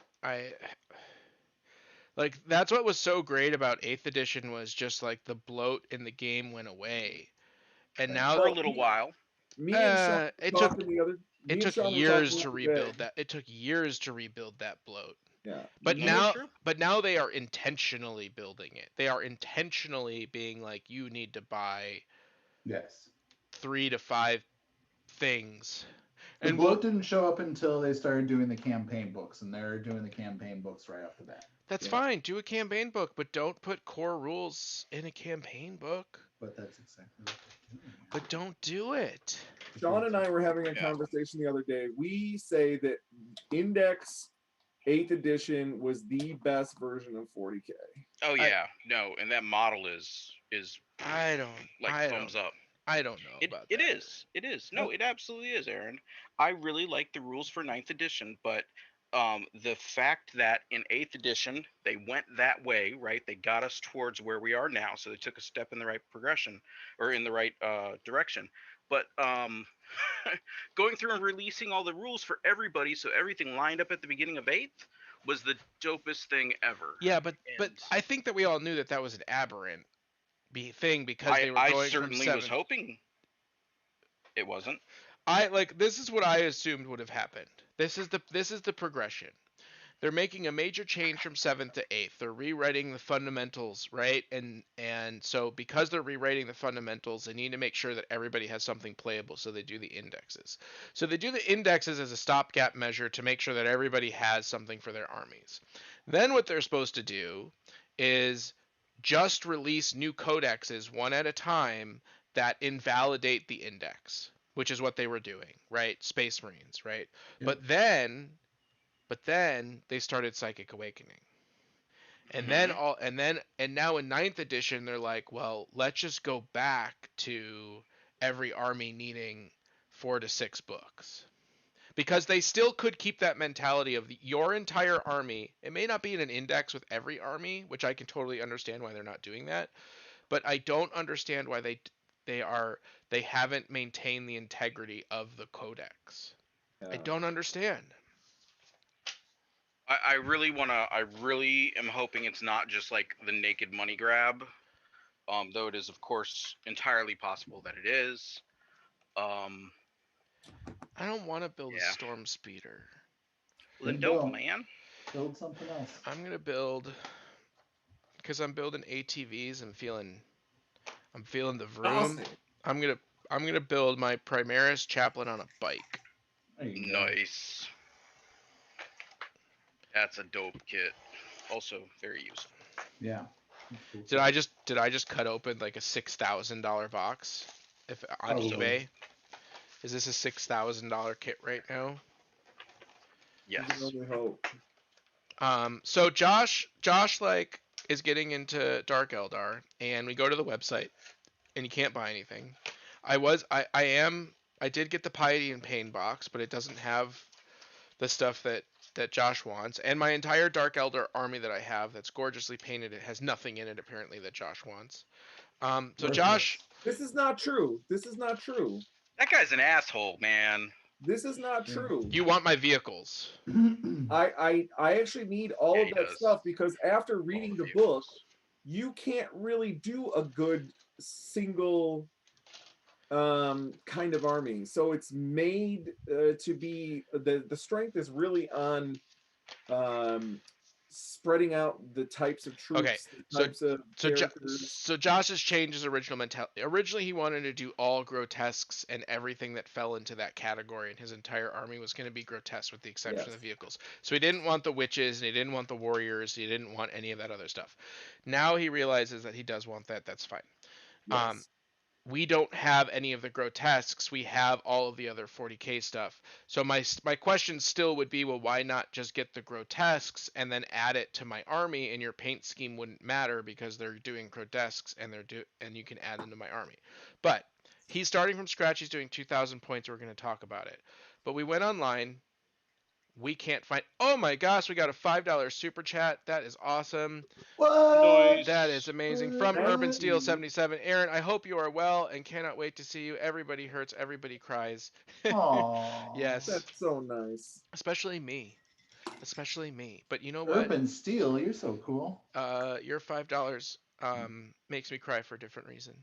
That's what was so great about 8th edition was just the bloat in the game went away. And now for a little while. Me and Sean it took years to rebuild that. It took years to rebuild that bloat. Yeah. But now they are intentionally building it. They are intentionally being you need to buy 3 to 5 things. The bloat didn't show up until they started doing the campaign books, and they're doing the campaign books right off the bat. That's fine. Do a campaign book, but don't put core rules in a campaign book. But that's exactly what they're doing. But don't do it. Sean and I were having a conversation the other day. We say that Index 8th edition was the best version of 40K. Oh yeah, no, and that model is thumbs up. I don't know about it that. It is. No, it absolutely is, Aaron. I really like the rules for ninth edition, but the fact that in 8th edition they went that way, right? They got us towards where we are now, so they took a step in the right progression or in the right direction. But going through and releasing all the rules for everybody, so everything lined up at the beginning of 8th, was the dopest thing ever. Yeah, but I think that we all knew that was an aberrant thing because they were going from 7th. I certainly was hoping it wasn't. This is what I assumed would have happened. This is the progression. They're making a major change from 7th to 8th. They're rewriting the fundamentals, right? And so because they're rewriting the fundamentals, they need to make sure that everybody has something playable, so they do the indexes. So they do the indexes as a stopgap measure to make sure that everybody has something for their armies. Then what they're supposed to do is just release new codexes one at a time that invalidate the index, which is what they were doing, right? Space Marines, right? Yep. But then they started Psychic Awakening. And now in 9th edition they're like, well, let's just go back to every army needing 4 to 6 books. Because they still could keep that mentality of your entire army. It may not be in an index with every army, which I can totally understand why they're not doing that, but I don't understand why they haven't maintained the integrity of the codex. Yeah. I don't understand. I really am hoping it's not just like the naked money grab, though it is of course entirely possible that it is. I don't want to build a storm speeder. Well, then don't, man. Build something else. I'm gonna build, because I'm building ATVs. I'm feeling the vroom. Awesome. I'm gonna build my Primaris Chaplain on a bike. Nice. That's a dope kit. Also very useful. Yeah. Did I just cut open like a $6,000 box on eBay? Is this a $6,000 kit right now? Yes. So Josh is getting into Dark Eldar, and we go to the website, and you can't buy anything. I did get the Piety and Pain box, but it doesn't have the stuff that Josh wants. And my entire Dark Eldar army that I have that's gorgeously painted, it has nothing in it apparently that Josh wants. So Josh, this is not true. This is not true. That guy's an asshole, man. This is not true. You want my vehicles? I actually need all of that stuff, because after reading the book, you can't really do a good single kind of army. So it's made to be the strength is really on spreading out the types of troops. Okay, so Josh has changed his original mentality. Originally, he wanted to do all grotesques and everything that fell into that category, and his entire army was going to be grotesque with the exception of the vehicles. So he didn't want the witches, and he didn't want the warriors, he didn't want any of that other stuff. Now he realizes that he does want that. That's fine. Yes. We don't have any of the grotesques. We have all of the other 40k stuff. So my question still would be, well, why not just get the grotesques and then add it to my army, and your paint scheme wouldn't matter because they're doing grotesques and and you can add them to my army. But he's starting from scratch. He's doing 2,000 points. We're going to talk about it. But we went online. We can't find. Oh my gosh, we got a $5 super chat. That is awesome. What? That is amazing. From Urban Steel 77. Aaron, I hope you are well and cannot wait to see you. Everybody hurts, everybody cries. Aww. Yes. That's so nice. Especially me. But you know what? Urban Steel, you're so cool. Your $5 makes me cry for a different reason.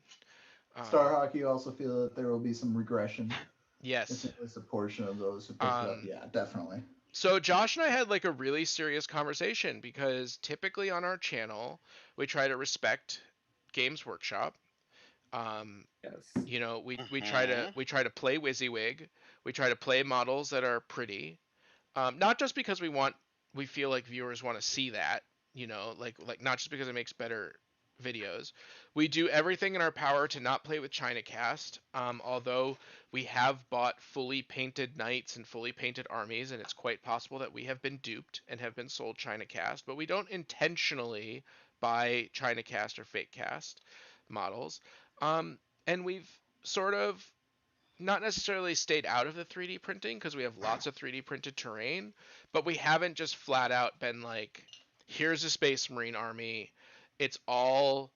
Star Hockey, you also feel that there will be some regression. Yes. It's a portion of those who picked up. Yeah, definitely. So Josh and I had like a really serious conversation, because typically on our channel we try to respect Games Workshop. Yes. You know, we try to play WYSIWYG. We try to play models that are pretty. Not just because we feel like viewers want to see that, you know, like not just because it makes better videos. We do everything in our power to not play with ChinaCast, although we have bought fully painted knights and fully painted armies, and it's quite possible that we have been duped and have been sold ChinaCast, but we don't intentionally buy ChinaCast or FakeCast models. And sort of not necessarily stayed out of the 3D printing because we have lots of 3D printed terrain, but we haven't just flat out been like, here's a Space Marine army. It's all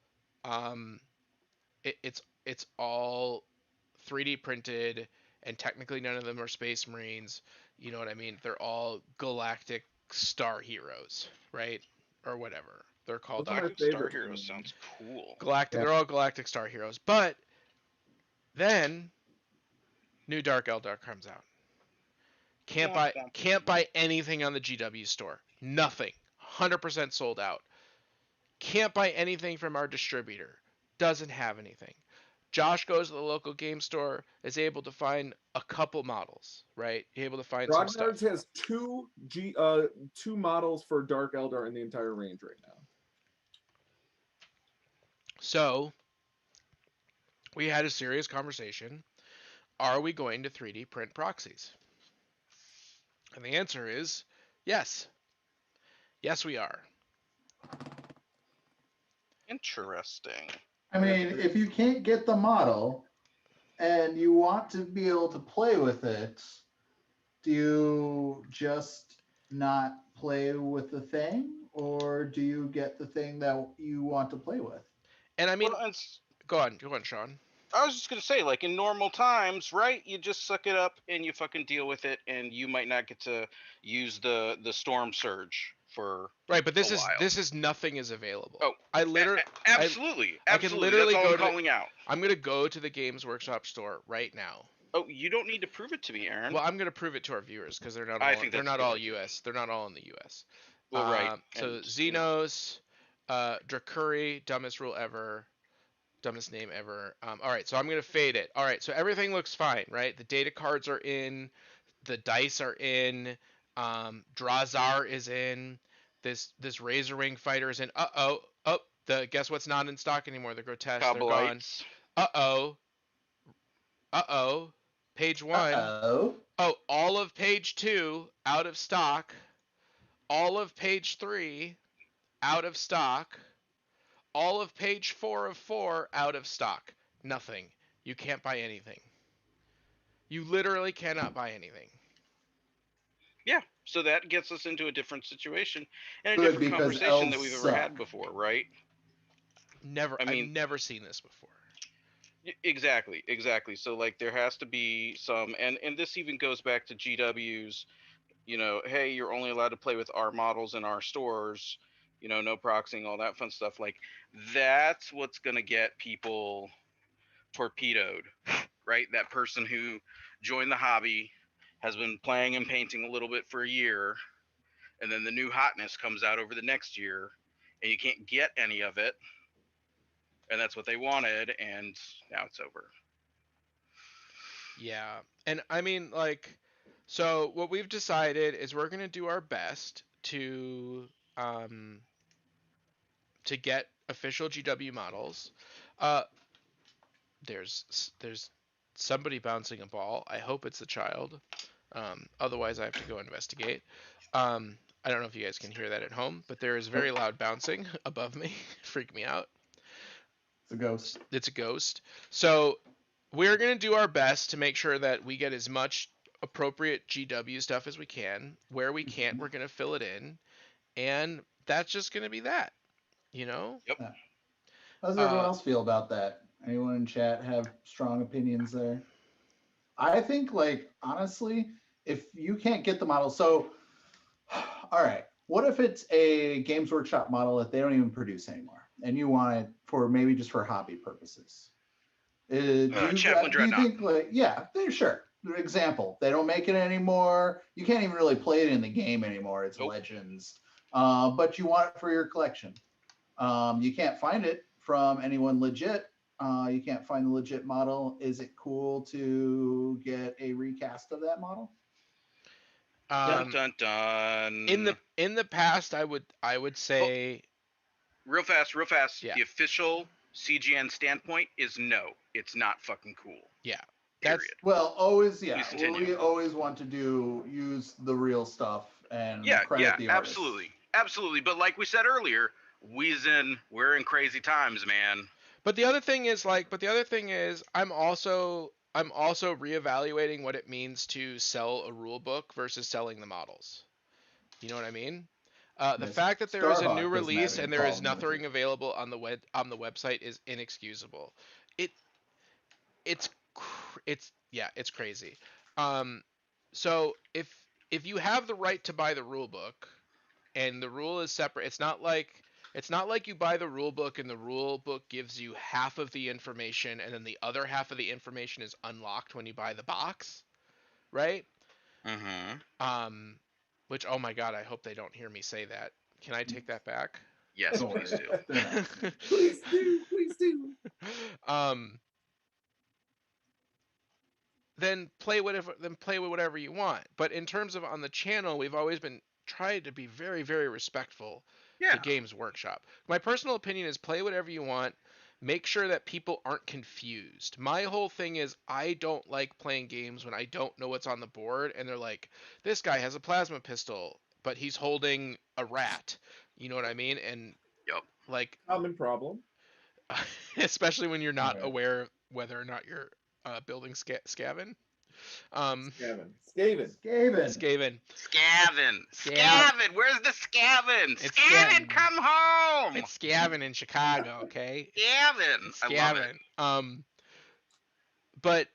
it's all 3D printed, and technically none of them are Space Marines. You know what I mean? They're all galactic star heroes, right? Or whatever they're called. Galactic Star Heroes sounds cool. Galactic, yeah. They're all Galactic Star Heroes. But then new Dark Eldar comes out. Can't buy anything on the GW store. Nothing. 100% sold out. Can't buy anything from our distributor. Doesn't have anything. Josh goes to the local game store, is able to find a couple models, right? Able to find some stuff. Grognard's has two models for Dark Eldar in the entire range right now. So we had a serious conversation. Are we going to 3D print proxies? And the answer is yes. Yes, we are. Interesting. I mean, if you can't get the model and you want to be able to play with it, do you just not play with the thing, or do you get the thing that you want to play with? And I mean, go on, Sean. I was just gonna say, like in normal times, right? You just suck it up and you fucking deal with it, and you might not get to use the storm surge for right. But this is nothing is available. Oh, I literally absolutely. I can literally That's all go I'm calling out. I'm gonna go to the Games Workshop store right now. Oh, you don't need to prove it to me, Aaron. Well, I'm gonna prove it to our viewers because they're not all US. They're not all in the US. Well, right. So Xenos, Drukhai, dumbest rule ever. Dumbest name ever. All right, so I'm going to fade it. All right, so everything looks fine, right? The data cards are in. The dice are in. Drazar is in. This Razor Wing fighter is in. Oh, guess what's not in stock anymore? The grotesque. They're gone. Page 1. Oh, all of page 2 out of stock. All of page 3 out of stock. All of page 4 of 4 out of stock. Nothing. You can't buy anything. You literally cannot buy anything. Yeah, so that gets us into a different situation and a different conversation that we've ever had before, right? Never. I've never seen this before. Exactly. So like there has to be some, and this even goes back to GW's, hey, you're only allowed to play with our models in our stores. No proxying, all that fun stuff. Like, that's what's going to get people torpedoed, right? That person who joined the hobby, has been playing and painting a little bit for a year, and then the new hotness comes out over the next year, and you can't get any of it, and that's what they wanted, and now it's over. Yeah, and I mean, like, so what we've decided is we're going to do our best to get official GW models. There's somebody bouncing a ball. I hope it's a child. Otherwise, I have to go investigate. I don't know if you guys can hear that at home, but there is very loud bouncing above me. Freaked me out. It's a ghost. It's a ghost. So we're going to do our best to make sure that we get as much appropriate GW stuff as we can. Where we can't, we're going to fill it in. And that's just going to be that. Yep. How does everyone else feel about that? Anyone in chat have strong opinions there? I think, like, honestly, if you can't get the model, so, all right, what if it's a Games Workshop model that they don't even produce anymore, and you want it for maybe just for hobby purposes? Do you think, like, yeah, sure. Example, they don't make it anymore. You can't even really play it in the game anymore. It's Legends, but you want it for your collection. You can't find it from anyone legit. You can't find the legit model. Is it cool to get a recast of that model? Dun dun dun. In the past, I would say. Real fast. Yeah. The official CGN standpoint is no. It's not fucking cool. Yeah. Period. Well, always, yeah. We always want to use the real stuff and credit the artist. Absolutely. But like we said earlier, we're in crazy times, man. But the other thing is I'm also reevaluating what it means to sell a rule book versus selling the models. You know what I mean? The fact that there is a new Starhawk doesn't have release any and there is problem with nothing it. available on the website is inexcusable. It it's it's crazy. Um, so if you have the right to buy the rule book and the rule is separate, it's not like you buy the rule book and the rule book gives you half of the information and then the other half of the information is unlocked when you buy the box, right? Mm-hmm. Which, oh my god, I hope they don't hear me say that. Can I take that back? Yes, Don't please worry. do. They're not listening. Please do, please do. um, then play with whatever you want. But in terms of on the channel, we've always been trying to be very, very respectful to Yeah. Games Workshop. My personal opinion is play whatever you want. Make sure that people aren't confused. My whole thing is I don't like playing games when I don't know what's on the board and they're like, this guy has a plasma pistol, but he's holding a rat. You know what I mean? And Yep. like, Common problem. especially when you're not Right. aware whether or not you're building Skaven. Um, Skaven. Skaven. Scavin. Where's the Scavin? It's Scavin, come home. It's Skaven in Chicago, okay? Scavin. It's I love it. Skaven. But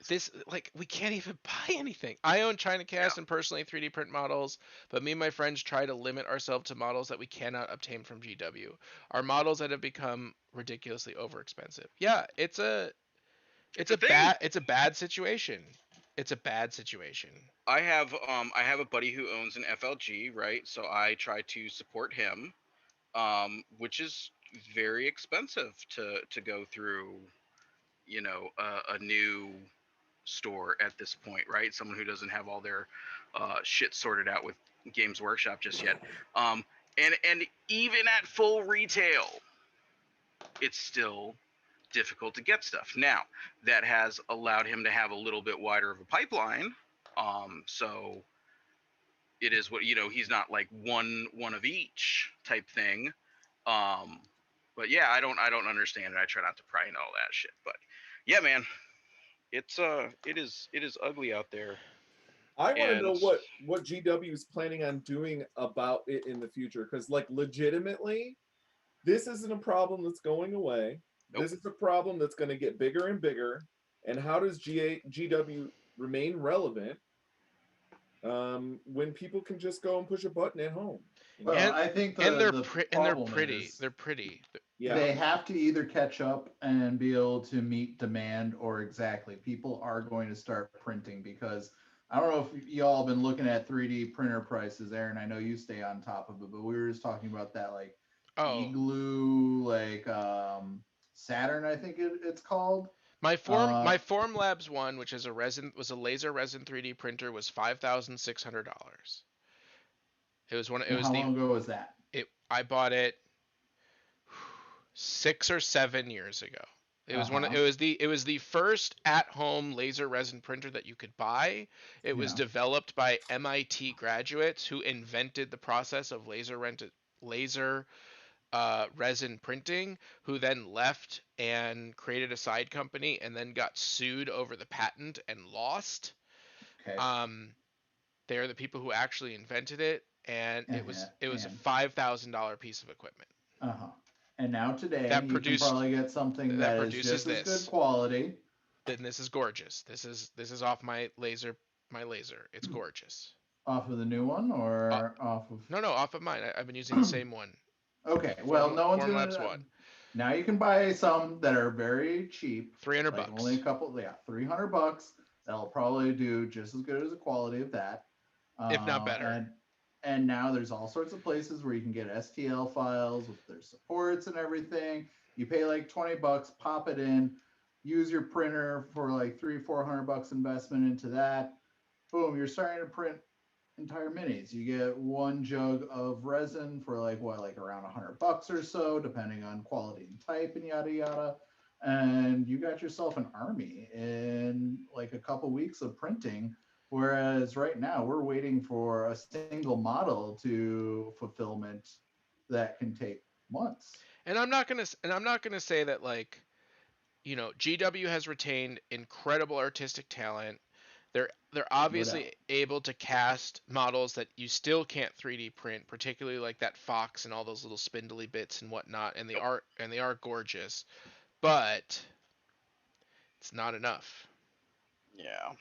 this, like, we can't even buy anything. I own ChinaCast Yeah. and personally 3D print models, but me and my friends try to limit ourselves to models that we cannot obtain from GW. Our models that have become ridiculously overexpensive. Yeah, it's a bad situation. It's a bad situation. I have a buddy who owns an FLG, right? So I try to support him, which is very expensive to go through, a new store at this point, right? Someone who doesn't have all their shit sorted out with Games Workshop just yet. And even at full retail, it's still difficult to get stuff. Now, that has allowed him to have a little bit wider of a pipeline. So it is what he's not like one of each type thing. But yeah, I don't understand it. I try not to pry into all that shit. But yeah, man, it is ugly out there. I want to And know what GW is planning on doing about it in the future, because like legitimately, this isn't a problem that's going away. Nope. This is a problem that's going to get bigger and bigger. And how does GW remain relevant when people can just go and push a button at home? Well, I think they're problem pretty. is They're pretty. Yeah. They have to either catch up and be able to meet demand, or exactly people are going to start printing, because I don't know if y'all have been looking at 3D printer prices, Aaron. I know you stay on top of it, but we were just talking about that Igloo, Saturn, I think it's called. My Formlabs one, which is was a laser resin 3D printer, was $5,600. It was one. It was how long ago was that? I bought it 6 or 7 years ago. It was it was the first at-home laser resin printer that you could buy. It was developed by MIT graduates who invented the process of laser resin printing, who then left and created a side company and then got sued over the patent and lost. Okay. They're the people who actually invented it, and it was a $5,000 piece of equipment. And now today you can probably get something that is just as good quality. Then this is gorgeous. This is off my laser. It's gorgeous. Off of the new one, or off of? No, off of mine. I've been using the same one. Okay, well, no one's gonna. Now you can buy some that are very cheap. $300. Only a couple. Yeah, $300. That'll probably do just as good as the quality of that, if not better. And now there's all sorts of places where you can get STL files with their supports and everything. You pay like $20, pop it in, use your printer for like $300-400 investment into that. Boom, you're starting to print entire minis. You get one jug of resin for like around $100 or so, depending on quality and type and yada yada. And you got yourself an army in like a couple weeks of printing. Whereas right now we're waiting for a single model to fulfillment that can take months. And I'm not gonna say that like, GW has retained incredible artistic talent. They're obviously able to cast models that you still can't 3D print, particularly like that fox and all those little spindly bits and whatnot. And they are gorgeous, but it's not enough. Yeah.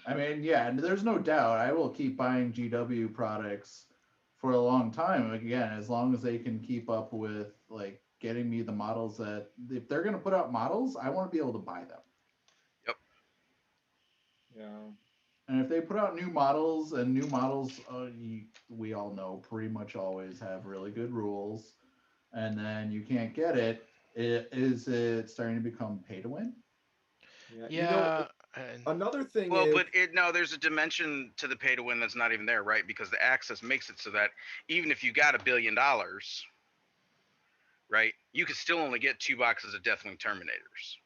I mean, and there's no doubt I will keep buying GW products for a long time. Again, as long as they can keep up with like getting me the models that if they're going to put out models, I want to be able to buy them. Yep. Yeah. And if they put out new models, we all know pretty much always have really good rules, and then you can't get it. Is it starting to become pay to win? Yeah. Another thing well, is... but there's a dimension to the pay to win that's not even there, right? Because the access makes it so that even if you got $1 billion, right, you could still only get 2 boxes of Deathwing Terminators.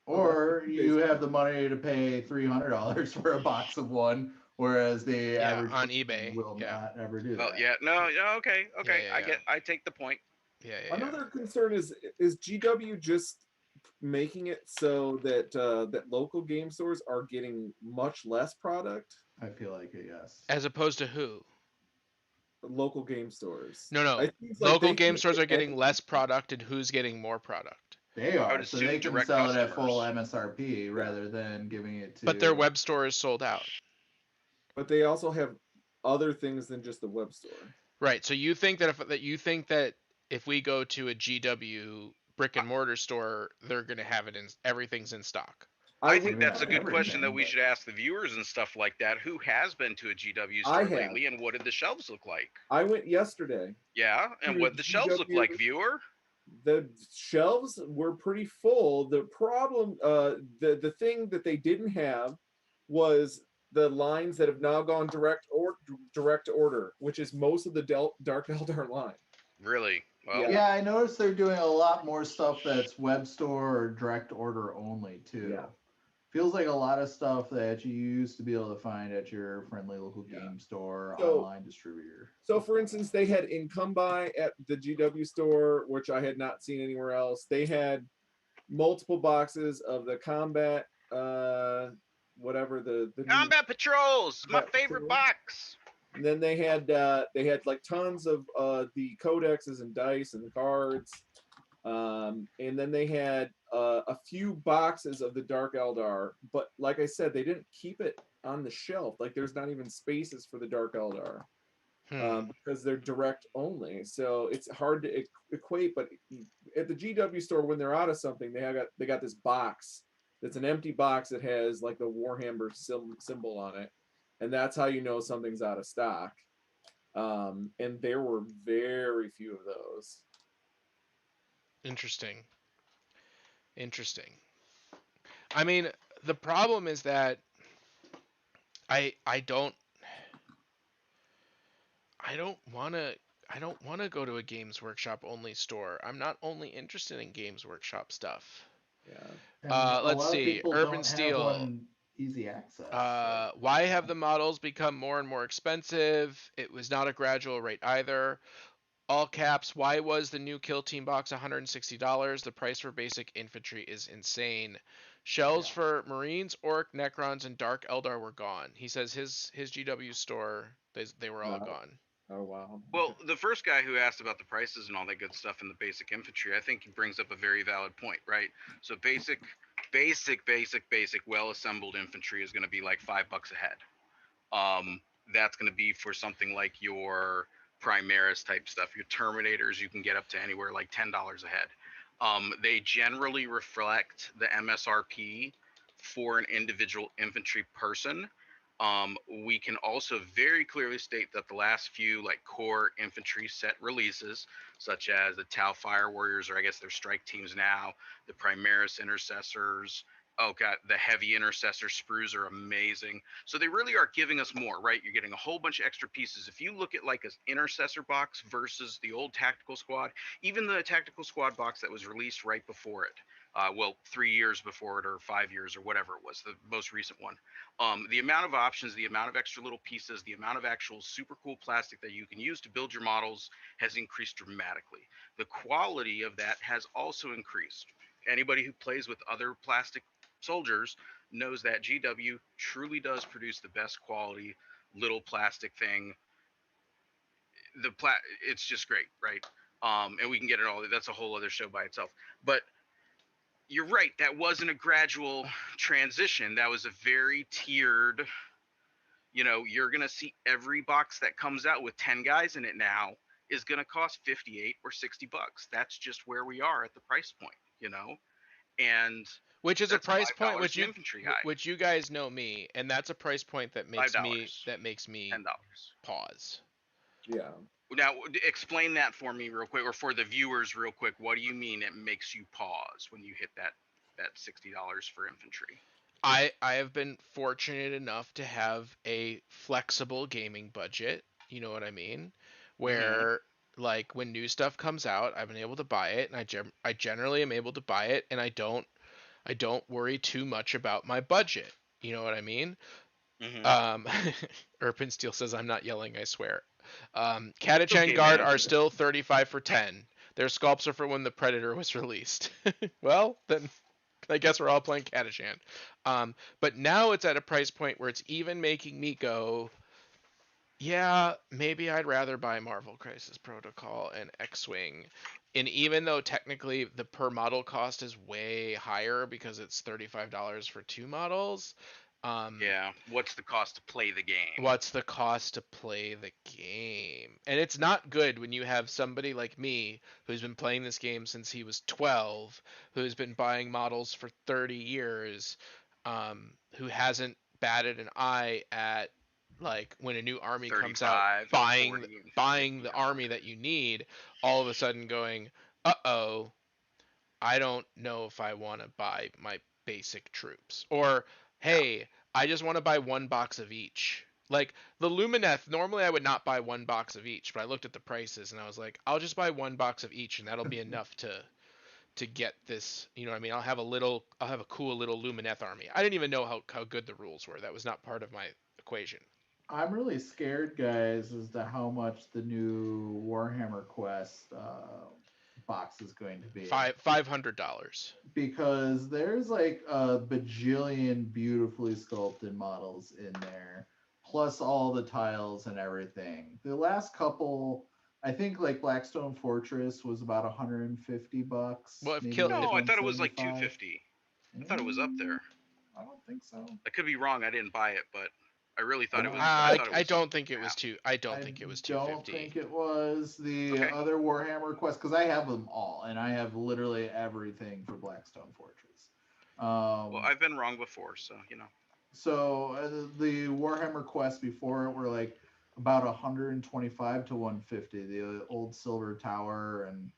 Or you have the money to pay $300 for a box of one, whereas the average on eBay will not ever do Well, that. okay. I take the point. Another concern is GW just making it so that that local game stores are getting much less product? I feel like it, yes. As opposed to who? Local game stores. No. Local game stores are getting less product, and who's getting more product? They are, so they can sell it at full MSRP rather than giving it to... But their web store is sold out. But they also have other things than just the web store. Right, so you think that if we go to a GW brick and mortar store, they're going to have it everything's in stock. I think that's a good question that we should ask the viewers and stuff like that. Who has been to a GW store lately, and what did the shelves look like? I went yesterday. Yeah, and what did the shelves look like, viewer? The shelves were pretty full. The problem, the thing that they didn't have was the lines that have now gone direct order, which is most of the Dark Eldar line. Really? Well, yeah, I noticed they're doing a lot more stuff that's web store or direct order only too. Yeah. Feels like a lot of stuff that you used to be able to find at your friendly local game store, online distributor. So, for instance, they had Incumbi at the GW store, which I had not seen anywhere else. They had multiple boxes of the combat, whatever the Combat Patrols, my favorite box. And then they had like tons of the codexes and dice and cards. And then they had a few boxes of the Dark Eldar, but like I said, they didn't keep it on the shelf. Like there's not even spaces for the Dark Eldar because they're direct only. So it's hard to equate. But at the GW store, when they're out of something, they got this box that's an empty box that has like the Warhammer symbol on it, and that's how you know something's out of stock. And there were very few of those. Interesting. I mean, the problem is that I don't want to go to a Games Workshop only store. I'm not only interested in Games Workshop stuff. Yeah. Let's see. Urban Steel. Easy access. Why have the models become more and more expensive? It was not a gradual rate either. All caps, why was the new Kill Team box $160? The price for basic infantry is insane. Shelves for Marines, Orc, Necrons, and Dark Eldar were gone. He says his GW store, they were all gone. Oh, wow. Well, the first guy who asked about the prices and all that good stuff in the basic infantry, I think he brings up a very valid point, right? So basic, well-assembled infantry is going to be like $5 a head. That's going to be for something like your Primaris type stuff. Your Terminators, you can get up to anywhere like $10 a head. They generally reflect the MSRP for an individual infantry person. We can also very clearly state that the last few like core infantry set releases, such as the Tau Fire Warriors, or I guess they're strike teams now, the Primaris Intercessors, Oh god, the heavy intercessor sprues are amazing. So they really are giving us more, right? You're getting a whole bunch of extra pieces. If you look at like an intercessor box versus the old tactical squad, even the tactical squad box that was released right before it, well, 3 years before it or 5 years or whatever it was, the most recent one, the amount of options, the amount of extra little pieces, the amount of actual super cool plastic that you can use to build your models has increased dramatically. The quality of that has also increased. Anybody who plays with other plastic soldiers knows that GW truly does produce the best quality little plastic thing. It's just great, right? And we can get it all. That's a whole other show by itself. But you're right. That wasn't a gradual transition. That was a very tiered. You're gonna see every box that comes out with 10 guys in it now is gonna cost 58 or $60. That's just where we are at the price point. And which is a price point which you guys know me, and that's a price point that makes me $10. pause. Yeah. Now explain that for me real quick, or for the viewers real quick. What do you mean it makes you pause when you hit that $60 for infantry? I have been fortunate enough to have a flexible gaming budget, you know what I mean, where like when new stuff comes out, I've been able to buy it, and I generally am able to buy it, and I don't worry too much about my budget. You know what I mean? Urban Steel says I'm not yelling, I swear. Catachan Guard are still 35 for 10. Their sculpts are for when the Predator was released. Well, then I guess we're all playing Catachan. But now it's at a price point where it's even making me go, yeah, maybe I'd rather buy Marvel Crisis Protocol and X-Wing. And even though technically the per model cost is way higher because it's $35 for 2 models. Yeah, what's the cost to play the game? What's the cost to play the game? And it's not good when you have somebody like me who's been playing this game since he was 12, who's been buying models for 30 years, who hasn't batted an eye at like when a new army comes out, buying the army that you need, all of a sudden going, uh-oh, I don't know if I want to buy my basic troops. Or, hey, I just want to buy one box of each. Like the Lumineth, normally I would not buy one box of each, but I looked at the prices and I was like, I'll just buy one box of each, and that'll be enough to get this. You know what I mean? I'll have a cool little Lumineth army. I didn't even know how good the rules were. That was not part of my equation. I'm really scared, guys, as to how much the new Warhammer Quest box is going to be. $500. Because there's like a bajillion beautifully sculpted models in there, plus all the tiles and everything. The last couple, I think like Blackstone Fortress was about $150. Well, I thought it was like $250. I thought it was up there. I don't think so. I could be wrong. I didn't buy it, but I really thought it was. I don't think it was too. I don't think it was $250. I don't think it was the other Warhammer Quest, because I have them all, and I have literally everything for Blackstone Fortress. Well, I've been wrong before, so you know. So the Warhammer Quest before it were like about 125 to 150. The old Silver Tower and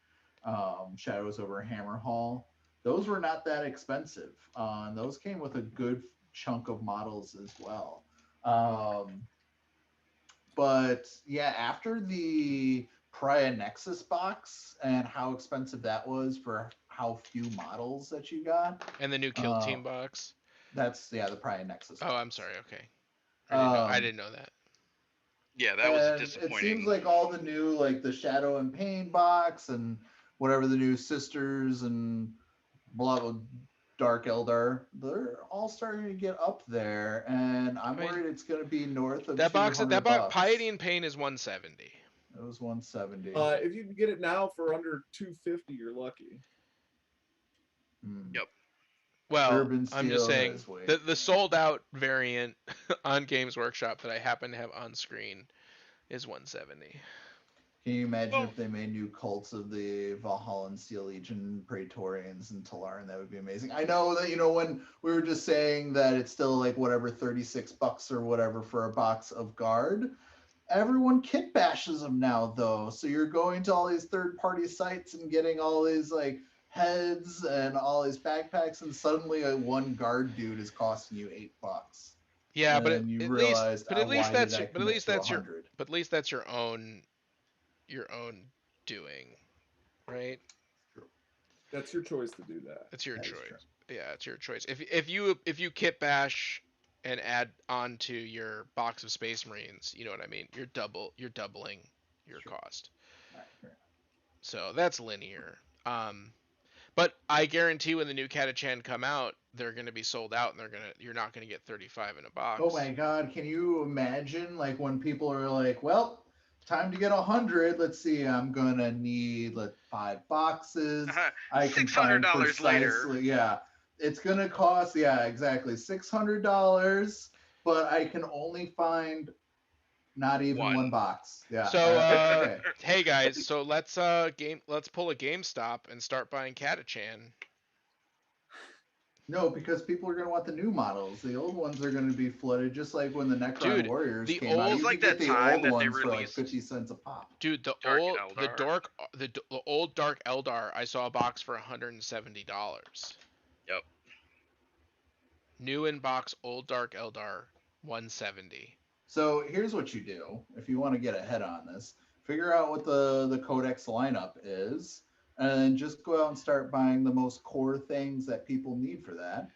Shadows over Hammerhall. Those were not that expensive. And those came with a good chunk of models as well. But yeah, after the Pariah Nexus box and how expensive that was for how few models that you got, and the new Kill Team box. That's the Pariah Nexus box. Oh, I'm sorry. Okay, I didn't know that. Yeah, that was disappointing. It seems like all the new, like the Shadow and Pain box and whatever the new Sisters and blah, Dark Eldar, they're all starting to get up there, and I'm worried it's going to be north of that box. That box, $200. Piety and Pain is $170. It was $170. If you can get it now for under $250, you're lucky. Yep. Well, I'm just saying the sold out variant on Games Workshop that I happen to have on screen is $170. Can you imagine if they made new cults of the Valhallan Steel Legion Praetorians and Talaran? That would be amazing. I know that, when we were just saying that it's still like whatever, $36 or whatever for a box of Guard. Everyone kit bashes them now, though. So you're going to all these third-party sites and getting all these like heads and all these backpacks, and suddenly one guard dude is costing you $8. Yeah, and but then you realized, at least why did that's I but at commit least to that's 100? but at least that's your own doing, right? True. That's your choice to do that. It's your That is choice. true. Yeah, it's your choice. If you kit bash and add on to your box of Space Marines, you know what I mean. You're doubling your Sure. cost. All right, fair enough. So that's linear. But I guarantee when the new Catachan come out, they're gonna be sold out, and you're not gonna get 35 in a box. Oh my God! Can you imagine, like, when people are like, "Well, time to get 100. Let's see. I'm gonna need 5 boxes. I can find $600 later. precisely. Yeah, it's gonna cost. Yeah, exactly $600, but I can only find not even one box. Yeah. So Okay. hey guys, so let's pull a GameStop and start buying Catachan. No, because people are going to want the new models. The old ones are going to be flooded, just like when the Necron Warriors came out. You could get the old ones for like 50 cents a pop. Dude, the old Dark Eldar, I saw a box for $170. Yep. New in box old Dark Eldar, $170. So here's what you do if you want to get ahead on this. Figure out what the Codex lineup is, and then just go out and start buying the most core things that people need for that,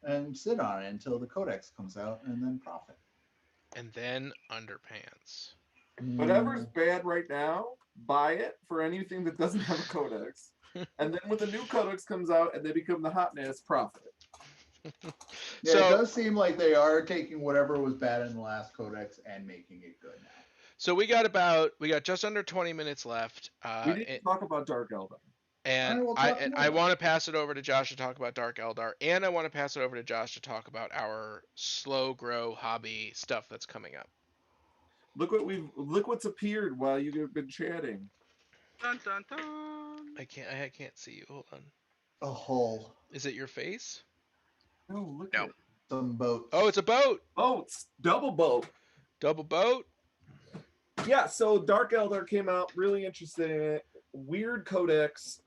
and sit on it until the Codex comes out, and then profit. And then underpants. Whatever's bad right now, buy it for anything that doesn't have a Codex. And then when the new Codex comes out and they become the hotness, profit. Yeah, so, it does seem like they are taking whatever was bad in the last Codex and making it good now. So we got just under 20 minutes left. We didn't talk about Dark Eldar. And I want to pass it over to Josh to talk about Dark Eldar, and I want to pass it over to Josh to talk about our slow grow hobby stuff that's coming up. Look what's appeared while you've been chatting. Dun, dun, dun. I can't see you. Hold on. A hole. Is it your face? No, look no. at it. Some boats. Oh, it's a boat. Boats. Double boat. Double boat. Yeah, so Dark Eldar came out, really interested in it. Weird codex.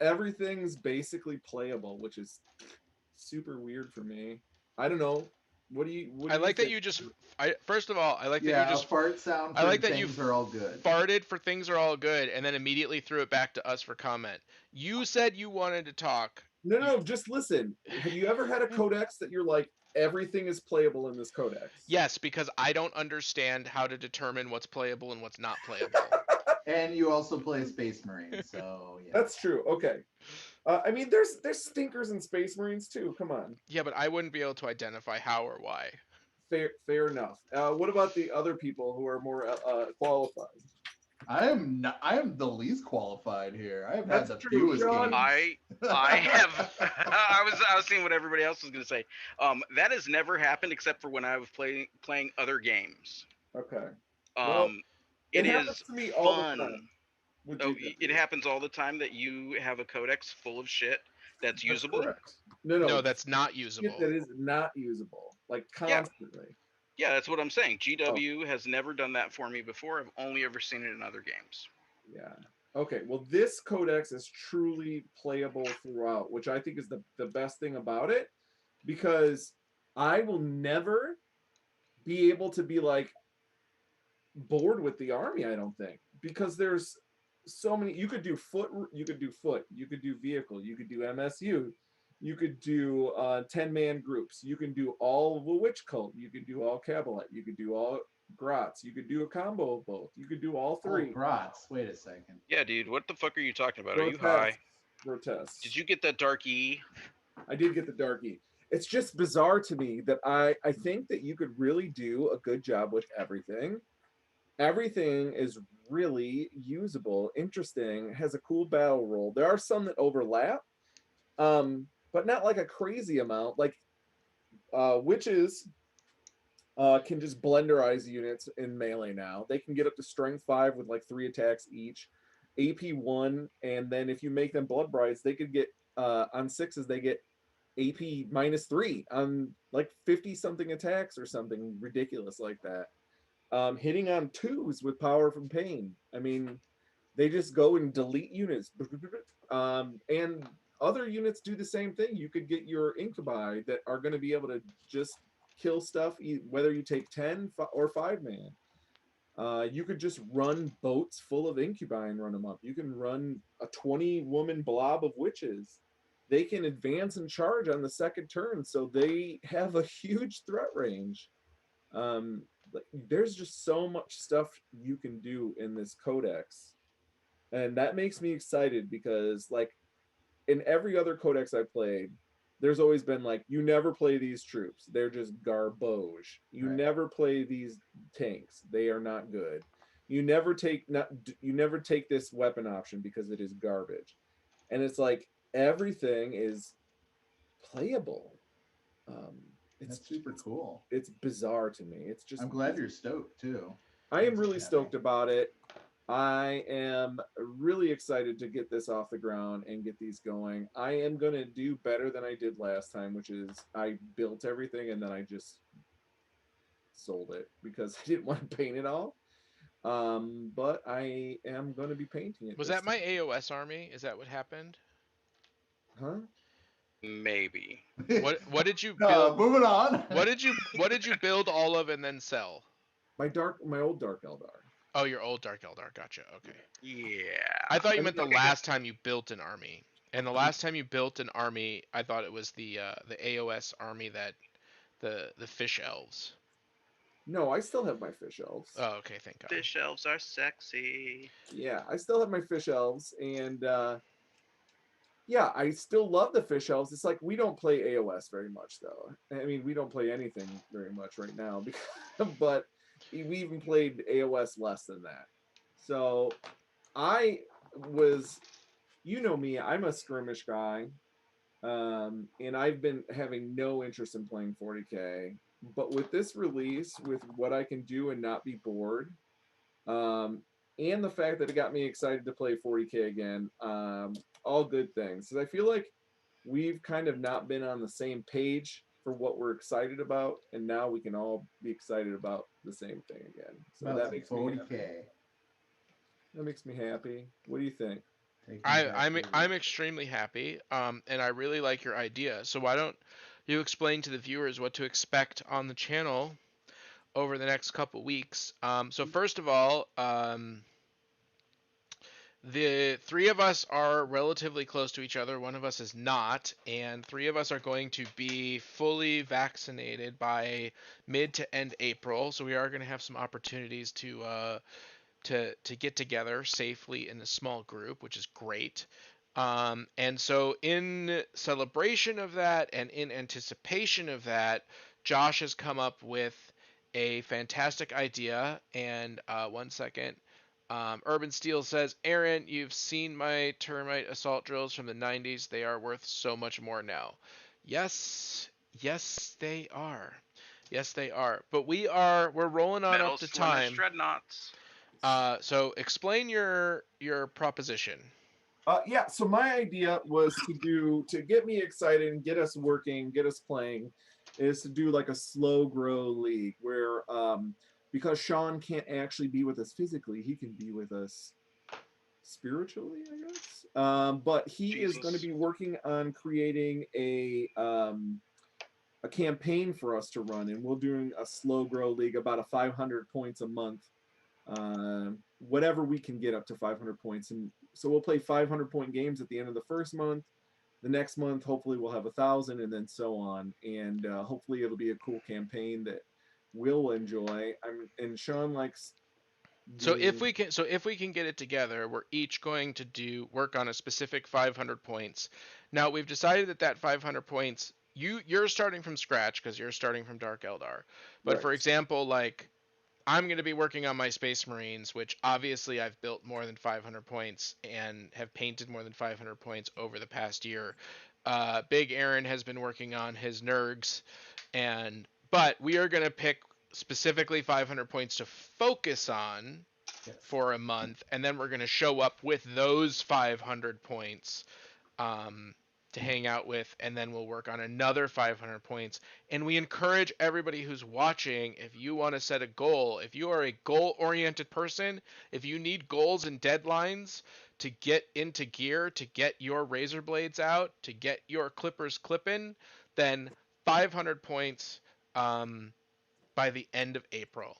Everything's basically playable, which is super weird for me. I don't know. I like that you just. First of all, I like that you just fart sound. I like that things are all good. Farted for things are all good, and then immediately threw it back to us for comment. You said you wanted to talk. No, just listen. Have you ever had a codex that you're like, everything is playable in this codex? Yes, because I don't understand how to determine what's playable and what's not playable. And you also play Space Marines, so yeah. That's true. Okay. I mean, there's stinkers in Space Marines too. Come on. Yeah, but I wouldn't be able to identify how or why. Fair enough. What about the other people who are more qualified? I am the least qualified here. I have had the fewest games. I have. I was seeing what everybody else was going to say. That has never happened except for when I was playing other games. Okay. It is to me all fun. The time. It happens all the time that you have a codex full of shit that's usable. Correct. No, that's not usable. That is not usable. Like constantly. Yeah, that's what I'm saying. GW has never done that for me before. I've only ever seen it in other games. Yeah. Okay. Well, this codex is truly playable throughout, which I think is the best thing about it, because I will never be able to be like bored with the army. I don't think, because there's so many. You could do foot. You could do vehicle. You could do MSU. You could do 10-man groups. You can do all the witch cult. You could do all Cabalet. You could do all Grots. You could do a combo of both. You could do all three. Oh, Grots. Wait a second. Yeah, dude. What the fuck are you talking about? Are you high? Grotesque. Did you get that Dark E? I did get the Dark E. It's just bizarre to me that I think that you could really do a good job with everything. Everything is really usable, interesting, has a cool battle roll. There are some that overlap. But not like a crazy amount. Like witches can just blenderize units in melee now. They can get up to strength 5 with like 3 attacks each, AP 1, and then if you make them blood brides, they could get on 6s they get AP -3 on like 50 something attacks or something ridiculous like that. Hitting on 2s with power from pain. I mean, They just go and delete units. And other units do the same thing. You could get your incubi that are going to be able to just kill stuff, whether you take 10 or 5 man. You could just run boats full of incubi and run them up. You can run a 20-woman blob of witches. They can advance and charge on the second turn, so they have a huge threat range. There's just so much stuff you can do in this codex. And that makes me excited because, like, in every other codex I played, there's always been like, you never play these troops. They're just garbage. You never play these tanks. They are not good. You never take this weapon option because it is garbage. And it's like everything is playable. That's super cool. It's bizarre to me. It's just. I'm glad you're stoked too. I am really stoked about it. I am really excited to get this off the ground and get these going. I am going to do better than I did last time, which is I built everything and then I just sold it because I didn't want to paint it all. But I am going to be painting it. Was that my AOS army? Is that what happened? Huh? Maybe. What did you build? Moving on. What did you build all of and then sell? My old Dark Eldar. Oh, your old Dark Eldar. Gotcha. Okay. Yeah. I thought you meant the last time you built an army. And the last time you built an army, I thought it was the AOS army that the fish elves. No, I still have my fish elves. Oh, okay, thank God. Fish elves are sexy. Yeah, I still have my fish elves, and yeah, I still love the fish elves. It's like we don't play AOS very much, though. I mean, we don't play anything very much right now, but we even played AOS less than that. So I was, you know me, I'm a skirmish guy, and I've been having no interest in playing 40K. But with this release, with what I can do and not be bored, and the fact that it got me excited to play 40K again, all good things. Because I feel like we've kind of not been on the same page for what we're excited about, and now we can all be excited about the same thing again. So that makes 40K. That makes me happy. What do you think? I'm extremely happy, and I really like your idea. So why don't you explain to the viewers what to expect on the channel over the next couple weeks? So first of all, the three of us are relatively close to each other. One of us is not, and three of us are going to be fully vaccinated by mid to end April. So we are going to have some opportunities to get together safely in a small group, which is great. And so in celebration of that and in anticipation of that, Josh has come up with a fantastic idea. And one second. Urban Steel says, Aaron, you've seen my termite assault drills from the 90s. They are worth so much more now. Yes, they are. Yes, they are. But we're rolling on up to time. Dreadnoughts. So explain your proposition. Yeah, so my idea was to get me excited and get us working, get us playing, is to do like a slow grow league where because Sean can't actually be with us physically, he can be with us spiritually, I guess. But he is going to be working on creating a campaign for us to run, and we're doing a slow grow league, about 500 points a month. Whatever we can get up to 500 points, and so we'll play 500 point games at the end of the first month. The next month, hopefully, we'll have 1,000, and then so on. And hopefully, it'll be a cool campaign that we'll enjoy. And Sean likes. So if we can get it together, we're each going to work on a specific 500 points. Now we've decided that 500 points, you're starting from scratch because you're starting from Dark Eldar. But right. For example, like, I'm going to be working on my Space Marines, which obviously I've built more than 500 points and have painted more than 500 points over the past year. Big Aaron has been working on his Nergs, but we are going to pick specifically 500 points to focus on for a month, and then we're going to show up with those 500 points to hang out with, and then we'll work on another 500 points. And we encourage everybody who's watching, if you want to set a goal, if you are a goal-oriented person, if you need goals and deadlines to get into gear, to get your razor blades out, to get your clippers clipping, then 500 points by the end of April.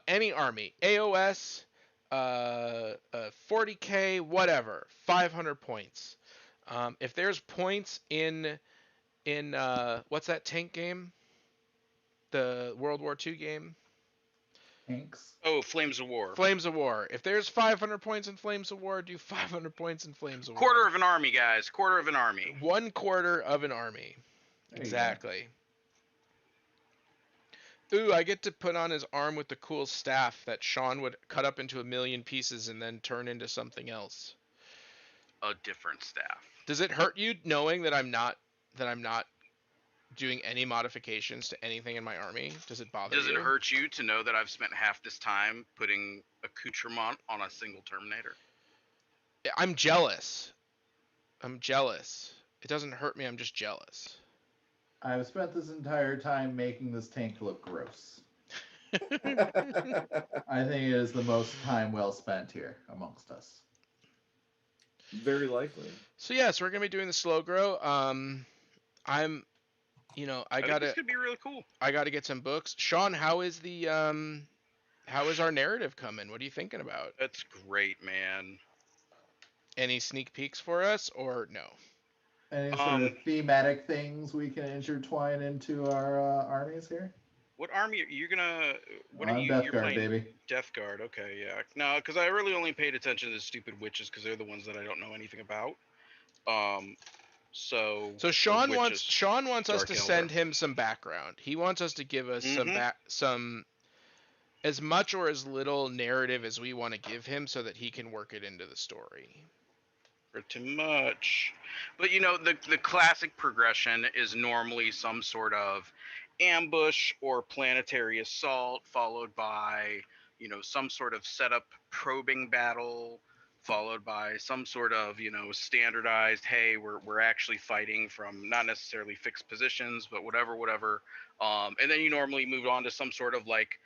Any army, AOS, 40k, whatever, 500 points. If there's points in what's that tank game? The World War II game? Tanks. Oh, Flames of War. Flames of War. If there's 500 points in Flames of War, do 500 points in Flames of War. Quarter of an army, guys. Quarter of an army. 1/4 of an army. Exactly. Ooh, I get to put on his arm with the cool staff that Sean would cut up into a million pieces and then turn into something else. A different staff. Does it hurt you knowing that I'm not doing any modifications to anything in my army? Does it bother you? Does it hurt you to know that I've spent half this time putting accoutrement on a single Terminator? I'm jealous. It doesn't hurt me, I'm just jealous. I've spent this entire time making this tank look gross. I think it is the most time well spent here amongst us. Very likely. So yes, we're gonna be doing the slow grow. I think this could be really cool. I gotta get some books. Sean, how is our narrative coming? What are you thinking about? That's great, man. Any sneak peeks for us or no? Any sort of thematic things we can intertwine into our armies here? What army are you gonna? I'm Death Guard, baby. Death Guard. Okay, yeah. No, because I really only paid attention to the stupid witches because they're the ones that I don't know anything about. So Sean wants us to send him some background. He wants us to give us some as much or as little narrative as we want to give him so that he can work it into the story. Pretty much. But the classic progression is normally some sort of ambush or planetary assault followed by some sort of setup probing battle followed by some sort of standardized, hey, we're actually fighting from not necessarily fixed positions but whatever, and then you normally move on to some sort of like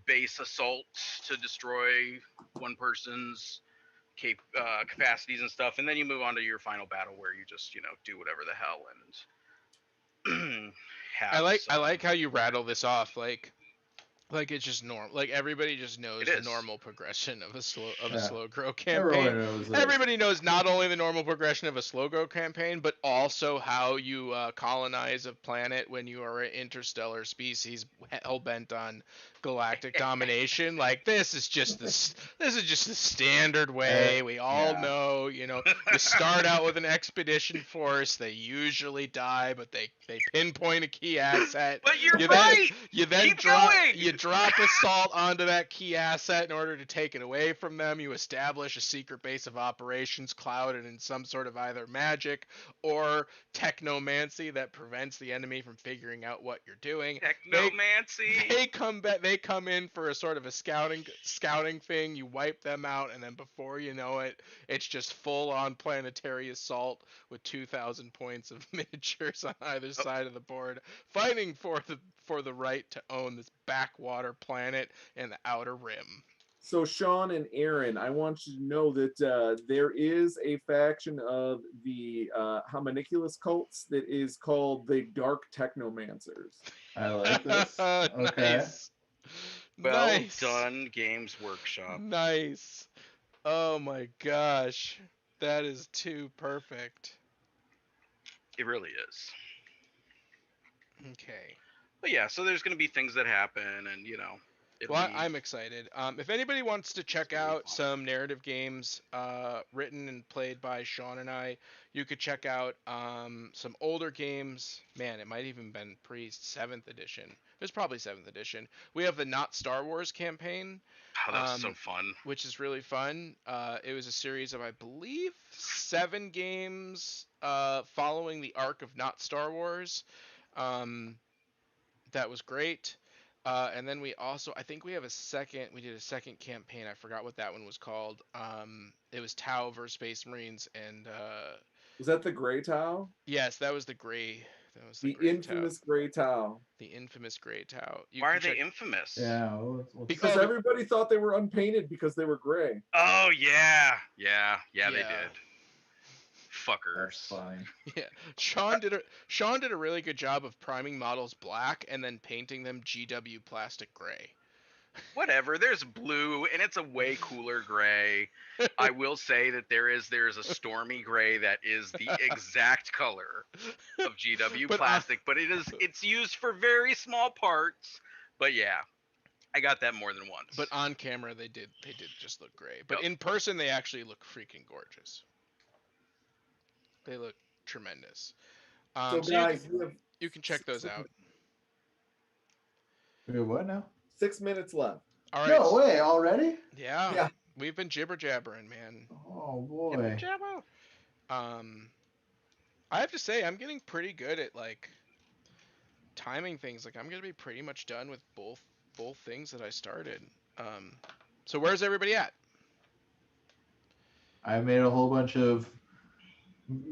base assault to destroy one person's capacities and stuff, and then you move on to your final battle where you just do whatever the hell and I like how you rattle this off like it's just normal. Like everybody just knows the normal progression of a slow grow campaign. Everybody knows not only the normal progression of a slow grow campaign, but also how you colonize a planet when you are an interstellar species hell bent on galactic domination. Like this is just the standard way. We all know. You start out with an expedition force. They usually die, but they pinpoint a key asset. But you're right. You then drop assault onto that key asset in order to take it away from them. You establish a secret base of operations clouded in some sort of either magic or technomancy that prevents the enemy from figuring out what you're doing. Technomancy. They come in for a sort of a scouting thing. You wipe them out, and then before you know it, it's just full on planetary assault with 2,000 points of miniatures on either side of the board, fighting for the right to own this backwater planet and the outer rim. So Sean and Aaron, I want you to know that there is a faction of the homunculus cults that is called the Dark Technomancers. I like this. Okay. Nice. Well done, Games Workshop. Nice. Oh my gosh. That is too perfect. It really is. Okay. But yeah, so there's going to be things that happen, and I'm excited. If anybody wants to check out some narrative games written and played by Sean and I, you could check out some older games. Man, it might even been pre-7th edition. It was probably 7th edition. We have the Not Star Wars campaign. Oh, that's so fun. Which is really fun. It was a series of, I believe, 7 games following the arc of Not Star Wars. That was great. And then we also, I think we did a second campaign. I forgot what that one was called. It was Tau versus Space Marines and Was that the gray Tau? Yes, that was the gray. That was the infamous gray Tau. The infamous gray Tau. Why are they infamous? Yeah, because everybody thought they were unpainted because they were gray. Oh yeah, they did. Fuckers. That's fine. Yeah, Sean did a really good job of priming models black and then painting them GW plastic gray. Whatever, there's blue and it's a way cooler gray. I will say that there's a stormy gray that is the exact color of GW plastic, but it's used for very small parts. But yeah, I got that more than once. But on camera they did just look gray. But in person they actually look freaking gorgeous. They look tremendous. So guys, you can check those out. We have what now? 6 minutes left. All right. No way, already? Yeah. We've been jibber jabbering, man. Oh boy. I have to say I'm getting pretty good at like timing things. Like I'm gonna be pretty much done with both things that I started. So where's everybody at? I made a whole bunch of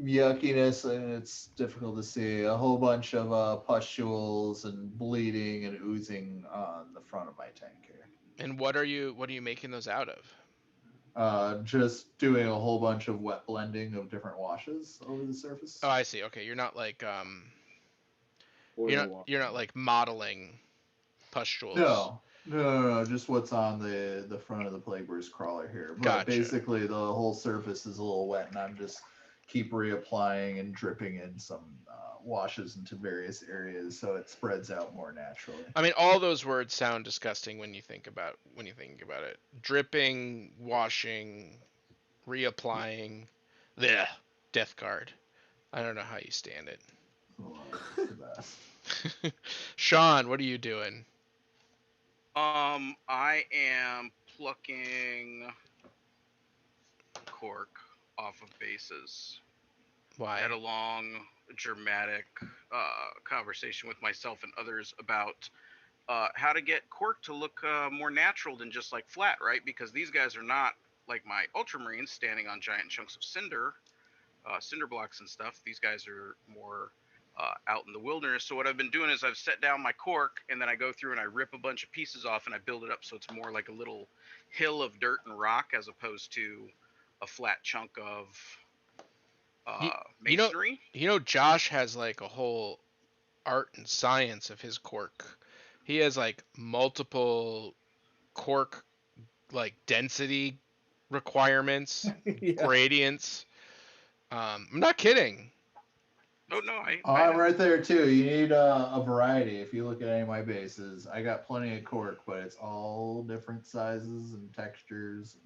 yuckiness, and it's difficult to see. A whole bunch of pustules and bleeding and oozing on the front of my tank here. And what are you making those out of? Just doing a whole bunch of wet blending of different washes over the surface. Oh, I see. Okay, you're not like you're not like modeling pustules. No, just what's on the front of the Plague Burst crawler here. But Gotcha. basically the whole surface is a little wet, and I'm just keep reapplying and dripping in some washes into various areas so it spreads out more naturally. I mean, all those words sound disgusting when you think about it. Dripping, washing, reapplying. Blech, death card. I don't know how you stand it. Oh, that's the best. Sean, what are you doing? I am plucking cork off of bases. Why? I had a long, dramatic conversation with myself and others about how to get cork to look more natural than just like flat, right? Because these guys are not like my ultramarines standing on giant chunks of cinder blocks and stuff. These guys are more out in the wilderness. So what I've been doing is I've set down my cork, and then I go through and I rip a bunch of pieces off and I build it up so it's more like a little hill of dirt and rock as opposed to a flat chunk of masonry. You know, Josh has like a whole art and science of his cork. He has like multiple cork like density requirements, gradients. I'm not kidding. Oh no, I'm right there too. You need a variety. If you look at any of my bases, I got plenty of cork, but it's all different sizes and textures, and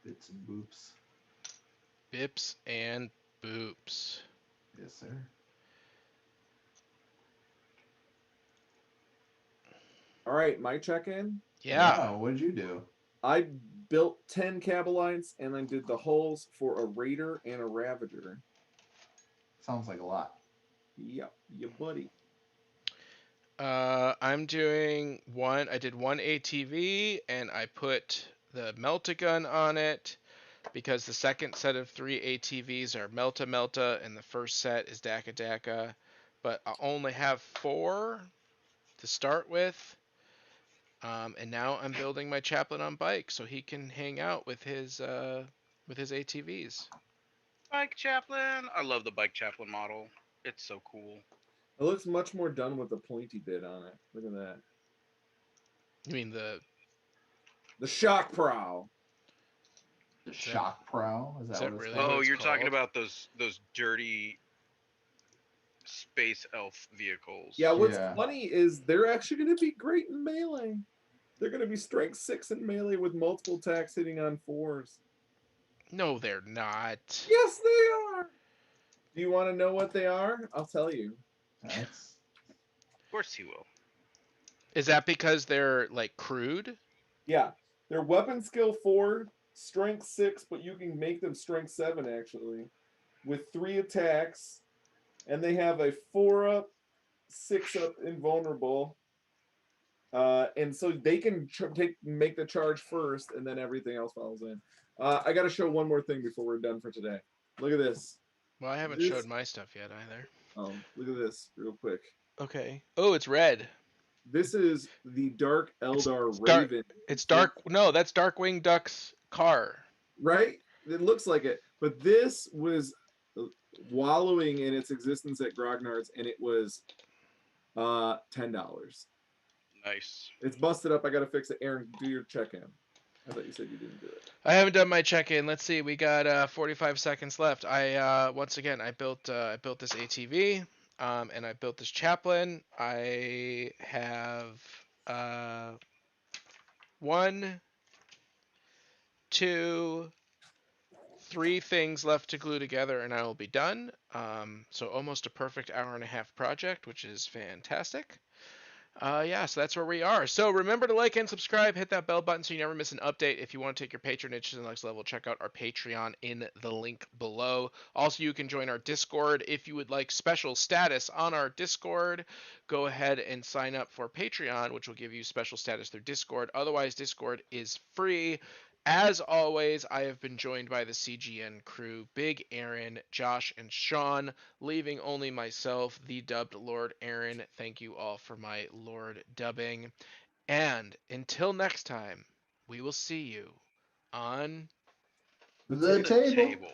bits and boops. Bips and boops. Yes, sir. All right, my check-in. Yeah. What did you do? I built 10 Cabalites and then did the hulls for a Raider and a Ravager. Sounds like a lot. Yep, you buddy. I'm doing one. I did one ATV and I put the Melta-Gun on it because the second set of 3 ATVs are Melta and the first set is Daka. But I only have 4 to start with. And now I'm building my chaplain on bike so he can hang out with his ATVs. Bike chaplain. I love the bike chaplain model. It's so cool. It looks much more done with the pointy bit on it. Look at that. You mean the shock prow? The shock prow? Is that what really? called? Oh, you're talking about those dirty space elf vehicles. Yeah, what's funny is they're actually going to be great in melee. They're going to be strength 6 in melee with multiple attacks hitting on 4s. No, they're not. Yes, they are. Do you want to know what they are? I'll tell you. Of course he will. Is that because they're like crude? Yeah, they're weapon skill 4, strength 6, but you can make them strength 7 actually, with 3 attacks, and they have a 4-up, 6-up invulnerable, and so they can make the charge first, and then everything else follows in. I got to show one more thing before we're done for today. Look at this. Well, I haven't showed my stuff yet either. Look at this real quick. Okay. Oh, it's red. This is the Dark Eldar Raven. It's dark. No, that's Darkwing Duck's car. Right? It looks like it. But this was wallowing in its existence at Grognard's, and it was $10. Nice. It's busted up. I got to fix it. Aaron, do your check-in. I thought you said you didn't do it. I haven't done my check-in. Let's see. We got 45 seconds left. Once again, I built this ATV, and I built this chaplain. I have 1, 2, 3 things left to glue together, and I will be done. So almost a perfect hour and a half project, which is fantastic. So that's where we are. So remember to like and subscribe, hit that bell button so you never miss an update. If you want to take your patronage to the next level, check out our Patreon in the link below. Also, you can join our Discord. If you would like special status on our Discord, go ahead and sign up for Patreon, which will give you special status through Discord. Otherwise, Discord is free. As always, I have been joined by the CGN crew, Big Aaron, Josh, and Sean, leaving only myself, the dubbed Lord Aaron. Thank you all for my Lord dubbing. And until next time, we will see you on the table.